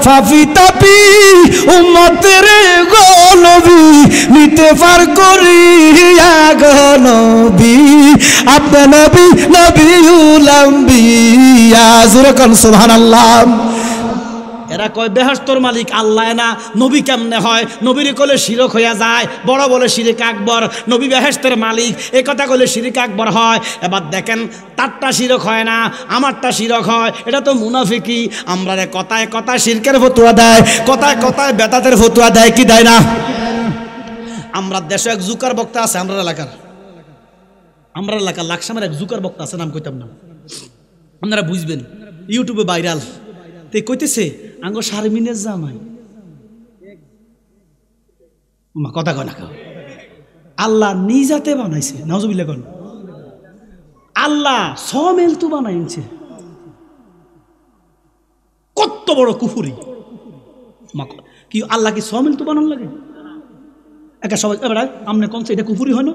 ফাফি তাপি উম্মতের গো নবী নিতে পার করিয়া গো নবী, আপনার নবী নবীউল আম্বিয়া। জোরে কোন সুবহানাল্লাহ। এরা কয় বেহেশতের মালিক আল্লাহ না, নবী কেমনে হয়? নবীর কোলে শিরক হইয়া যায়, বড় বলে শিরিক আকবর, নবী বেহেশতের মালিক, এ কথা কইলে শিরিক আকবর হয়। এবার দেখেন, তারটা শিরক হয় না, আমারটা শিরক হয়, এটা তো মুনাফিকি। আমরা কথায় কথায় শিরকের ফতোয়া দেয়, কথায় কথায় বেদাতের ফতোয়া দেয়, কি দেয় না? আমরা দেশে এক জুকার বক্তা আছে, আমরা এলাকার লাকসামের এক জুকার বক্তা আছে, নাম কইতাম না, আপনারা বুঝবেন, ইউটিউবে ভাইরাল। তে কইতেছে আঙ্গ শারমিনের জামাই, কথা কয় না, আল্লাহ নিজাতে বানাইছে। নাউজুবিল্লাহ কোন? আল্লাহ সমেল তো বানাইছে। কত বড় কুফুরি! কি আল্লাহ কি সমিল তো বানান লাগে? একা সবাই এবার আমনে কোন এটা কুফরি হয় না?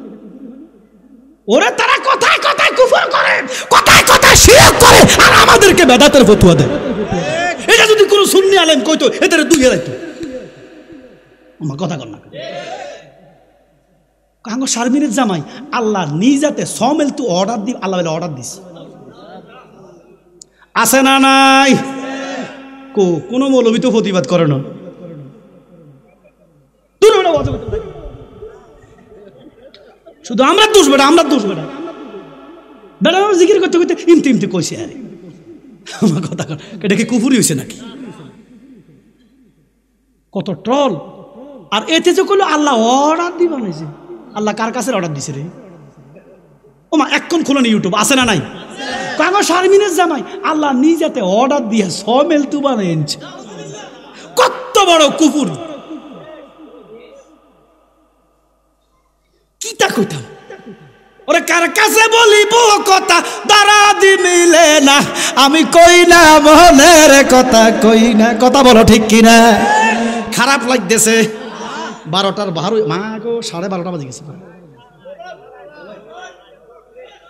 ওরে তারা কথায় কথায় কুফর করে, কথায় কথায় শিরক করে, আর আমাদেরকে বেদাতের ফতোয়া দেয়। এটা যদি কোনো সুন্নি আলেম কইতো এদের দুই হেলাইতো। আমার কথা কর না কাঙ্গ শারমিনের জামাই আল্লাহ নিজাতে সমেল তু অর্ডার দি, আল্লাহ বলে অর্ডার দিস আছে না নাই? কোনো মৌলবী তো প্রতিবাদ করে না। শুধু আমরা দোষ বেটা, আমরা দোষ বেটা বেটা জিকির করতে করতে ইমতি ইমতি কইছে। আরে আমার কথা কর, এটা কি কুফুরি হয়েছে নাকি? কত ট্রল। আর এতে যে করলো আল্লাহ অর্ডার দি বানাইছে। আল্লাহ কার কাছে অর্ডার দিছে রে? ও মা এক্ষণ খুলেন ইউটিউব, আছে না নাই? কাগজ শারমিনের জামাই আল্লাহ নিজাতে অর্ডার দিয়ে সমেল তু বানাইছে। কত বড় কুফুর! কিতা কইতাম ওরে কার কাছে বলিব কথা, দাঁড়া দি মিলে না, আমি কই না মনের কথা, কই না কথা, বলো ঠিক কিনা? খারাপ লাগতেছে 12টার 12 মা গো 12:30 বাজে গেছে।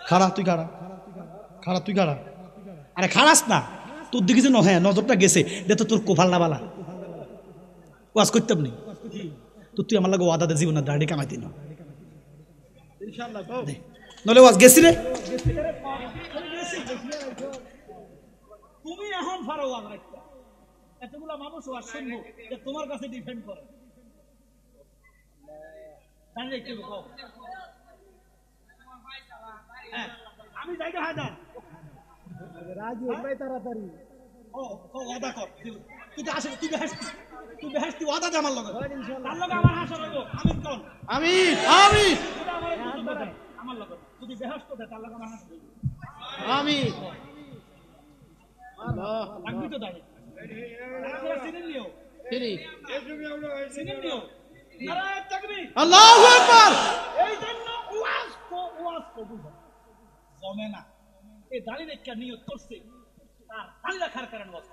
খাড়া তুই খাড়া, খাড়া তুই খাড়া। আরে খাড়াস না, তোর দিকে যে হ্যাঁ নজরটা গেছে দে তো, তোর কোফাল না বালা ওয়াজ করতাম নি তো, তুই আমার লাগে ওয়াদা দে জীবনের দাড়ি কামাইতি না নলে ওয়াজ গেছি রে। তুমি এখন ফারো ওয়াজ রাখতে এতগুলা মানুষ ওয়াজ শুনবো যে তোমার কাছে ডিফেন্ড করে জানলে কি কও? হ্যাঁ আমি যাইতে হায়দার রাজি ভাই তাড়াতাড়ি ও ওয়াদা কর, তুই আসে, তুই বেহেশতি ওয়াদা দে আমার লগে, তার লগে আমার হাসর হইব। আমিন কোন? আমিন আমিন। আমার লগে তুই বেহেশত দে, তার লগে আমার হাসর হইব। আমিন। আল্লাহ লাগবি তো দাঁড়ি তারা চিনেন নিও, চিনি চিনেন নিও। নারায়ে তাকবীর, আল্লাহু আকবার। এই জন্য ওয়াজ কবুল হয় জমে না। এই দাঁড়ি রেখা নিয়ত করছে আর দাঁড়ি রাখার কারণে ওয়াজ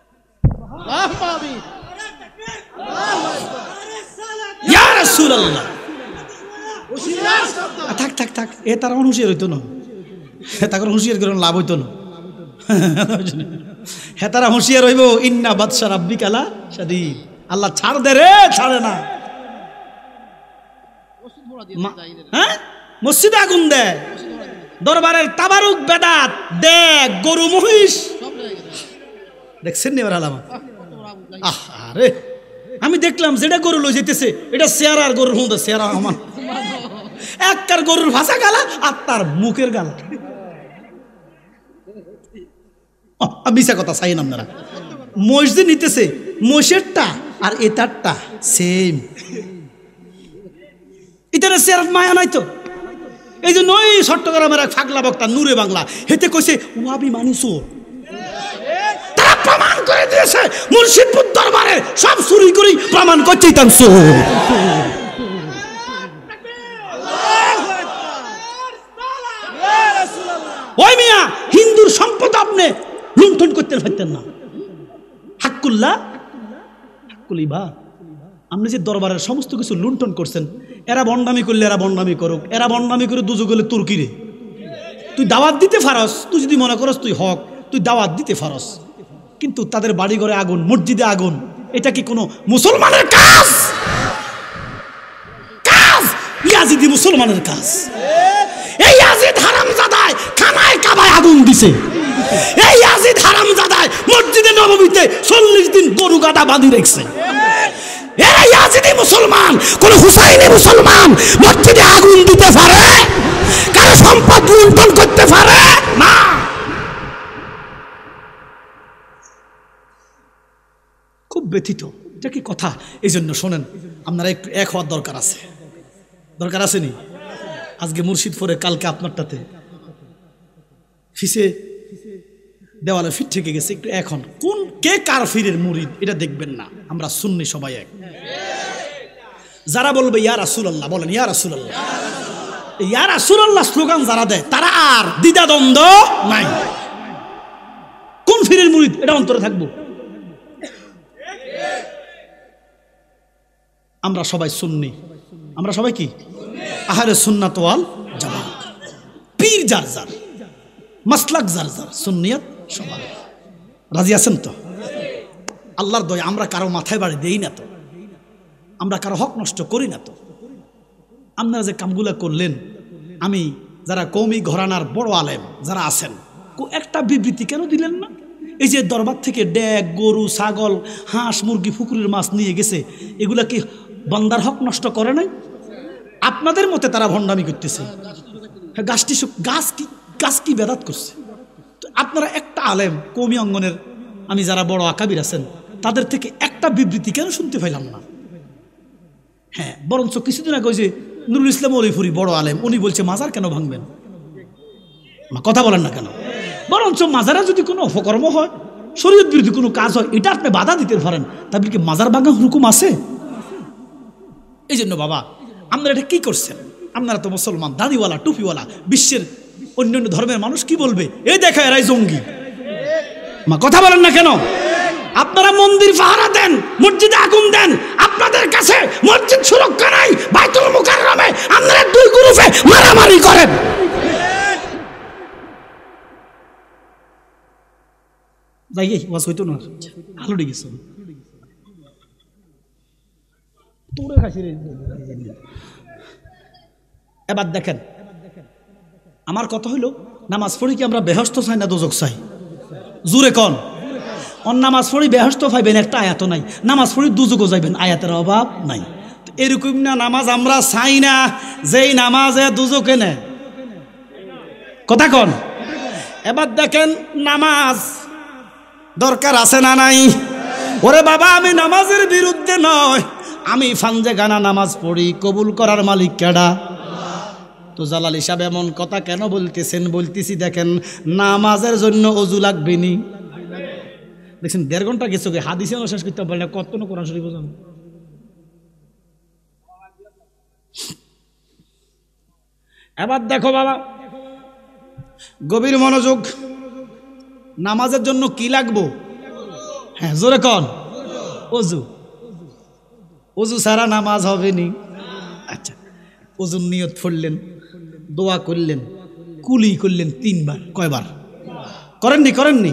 আল্লাহু আমিন। ইয়া রাসূলুল্লাহ থাক থাক থাক, এ তার হুঁশিয়ার হইতো না, তার হুঁশিয়ার করে লাভ হইতো না। হ্যাঁ তারা হুঁশিয়ার হইব, ইন্না বাদশা রাব্বিকা লা শাদীদ। আল্লাহ ছাড় দে রে, ছাড়ে না। হ্যাঁ মসজিদে আগুন দেয়, দরবারের তাবারুক বেদাত দেখ, গরু মহিষ দেখছেন নি? আলামা আরে আমি দেখলাম যেটা গরু লই যেতেছে এটা চেয়ারা, আর গরুর মধ্যে চেয়ারা আমার একটার গরুর ভাষা গালা আর তার মুখের গালা। মিশা কথা চাইন আপনারা, মসজিদ নিতেছে মহিষেরটা আর এটারটা সেম। এটার চেয়ার মায়া নাই তো। এই যে নয় চট্টগ্রামের এক ফাগলা বক্তা নূরে বাংলা হেতে কইছে ওয়াবি মানিসো, তারা প্রমাণ করে দিয়েছে মুর্শিদপুর দরবারে সব চুরি করি প্রমাণ করছে তান চোর। ওই মিয়া হিন্দুর সম্পদ আপনি লুণ্ঠন করতে পারতেন না। হাক্কুল্লাহ হাক্কুলিবা, আপনি যে দরবারের সমস্ত কিছু লুণ্ঠন করছেন, এরা বন্ডামি করলে এরা বন্ডামি করুক, এরা বন্ডামি করে দুজো গেলে তুর্কিরে তুই দাওয়াত দিতে পারস। তুই যদি মনে করস তুই হক, তুই দাওয়াত দিতে পারস, কিন্তু তাদের বাড়ি ঘরে আগুন, মসজিদে আগুন, এটা কি কোনো মুসলমানের কাজ? কাজ ইয়াজিদি মুসলমানের কাজ। এই ইয়াজিদ হারামজাদায় খানায় কাবায় আগুন দিছে, এই ইয়াজিদ হারামজাদায় মসজিদে নববীতে 40 দিন গরু গাদা বাঁধি রেখেছে। এরা ইয়াজিদি মুসলমান, কোন হুসাইনি মুসলমান মসজিদে আগুন দিতে পারে? কারো সম্পদ লুণ্ঠন করতে পারে না। খুব ব্যথিত, এটা কি কথা? এই জন্য শোনেন, আপনারা একটু এক হওয়ার দরকার আছে, দরকার আছে নি? আজকে মুর্শিদপুরে, কালকে আপনারটাতে ফিসে দেওয়ালে ফিট থেকে গেছে। একটু এখন কোন কে কার ফিরের মুরিদ এটা দেখবেন না, আমরা সুন্নি সবাই এক। যারা বলবে ইয়া রাসূলুল্লাহ, বলেন ইয়া রাসূলুল্লাহ। ইয়া রাসূলুল্লাহ স্লোগান যারা দেয় তারা আর দ্বিধাদ্বন্দ্ব নাই। কোন ফিরের মুরিদ এটা অন্তরে থাকবো। আমরা সবাই সুন্নি, আমরা সবাই কি আহলে সুন্নাত ওয়াল জামাত। পীর যার যার, মাসলাক যার যার, সুন্নিয়ত সবার। রাজি আছেন তো? আল্লাহর দয়া আমরা কারো মাথায় বাড়ি দেই না তো, আমরা কারো হক নষ্ট করি না তো। আপনারা যে কামগুলা করলেন, আমি যারা কওমি ঘরানার বড় আলেম যারা আছেন, একটা বিবৃতি কেন দিলেন না? এই যে দরবার থেকে ড্যাগ, গরু, ছাগল, হাঁস, মুরগি, পুকুরের মাছ নিয়ে গেছে, এগুলা কি বান্দার হক নষ্ট করে নাই? আপনাদের মতে তারা ভণ্ডামি করতেছে। গাছ কি বেদাত করছে? তো আপনারা একটা আলেম কওমি অঙ্গনের, আমি যারা বড় আকাবির আছেন, তাদের থেকে একটা বিবৃতি কেন শুনতে পাইলাম না? হ্যাঁ, বরঞ্চ কিছুদিন আগে ওই যে নুরুল ইসলাম অলিপুরি বড় আলেম, উনি বলছে মাজার কেন ভাঙবেন? কথা বলেন না কেন? বরঞ্চ মাজারে যদি কোনো অপকর্ম হয়, শরীয়ত বিরোধী কোনো কাজ হয়, এটা আপনি বাধা দিতে পারেন, তারপরে কি মাজার ভাঙা হুকুম আছে? এই জন্য বাবা, আপনারা এটা কি করছেন? আপনারা তো মুসলমান, দাড়িওয়ালা, টুপিওয়ালা, বিশ্বের অন্যান্য ধর্মের মানুষ কি বলবে? এই দেখা এরাই জঙ্গি। কথা বলেন না কেন? আপনারা মন্দির পাহারা দেন, মসজিদে আগুন দেন, আপনাদের কাছে মসজিদ সুরক্ষা নাই, বাইতুল মুকাররমে আপনারা দুই গ্রুপে মারামারি করেন। যাই ওয়াজ হইতো না, আলো গেছে তোরে খাসি রে। এবার দেখেন, আমার কথা হইল, নামাজ পড়ি কি আমরা বেহেশত চাই না দোজখ চাই? জোরে কন। নামাজ পড়ি বেহেশত পাইবেন, একটা আয়াত নাই। নামাজ পড়ি দুজকও যাইবেন, আয়াতের অভাব নাই। এরকম না নামাজ আমরা চাই না, যেই নামাজে দুজকে নেয়। কথা কন। এবার দেখেন, নামাজ দরকার আছে না নাই? ওরে বাবা, আমি নামাজের বিরুদ্ধে নয়, আমি ফানজে গানা নামাজ পড়ি, কবুল করার মালিক কেডা? তো জালাল হিসাবে এমন কথা কেন বলতেছেন? বলতেছি দেখেন, নামাজের জন্য অজু লাগবে নি? দেখছেন 1.5 ঘন্টা গেছে, হাদিসে শেষ করতে পারলে কত না কোরআন শরীফ বোঝানো। এবার দেখো বাবা, গভীর মনোযোগ। নামাজের জন্য কি লাগবো? হ্যাঁ, জোরে কন। অজু। অজু ছাড়া নামাজ হবে নি? আচ্ছা, অজুর নিয়ত পড়লেন, দোয়া করলেন, কুলি করলেন 3 বার। কয়বার করেননি?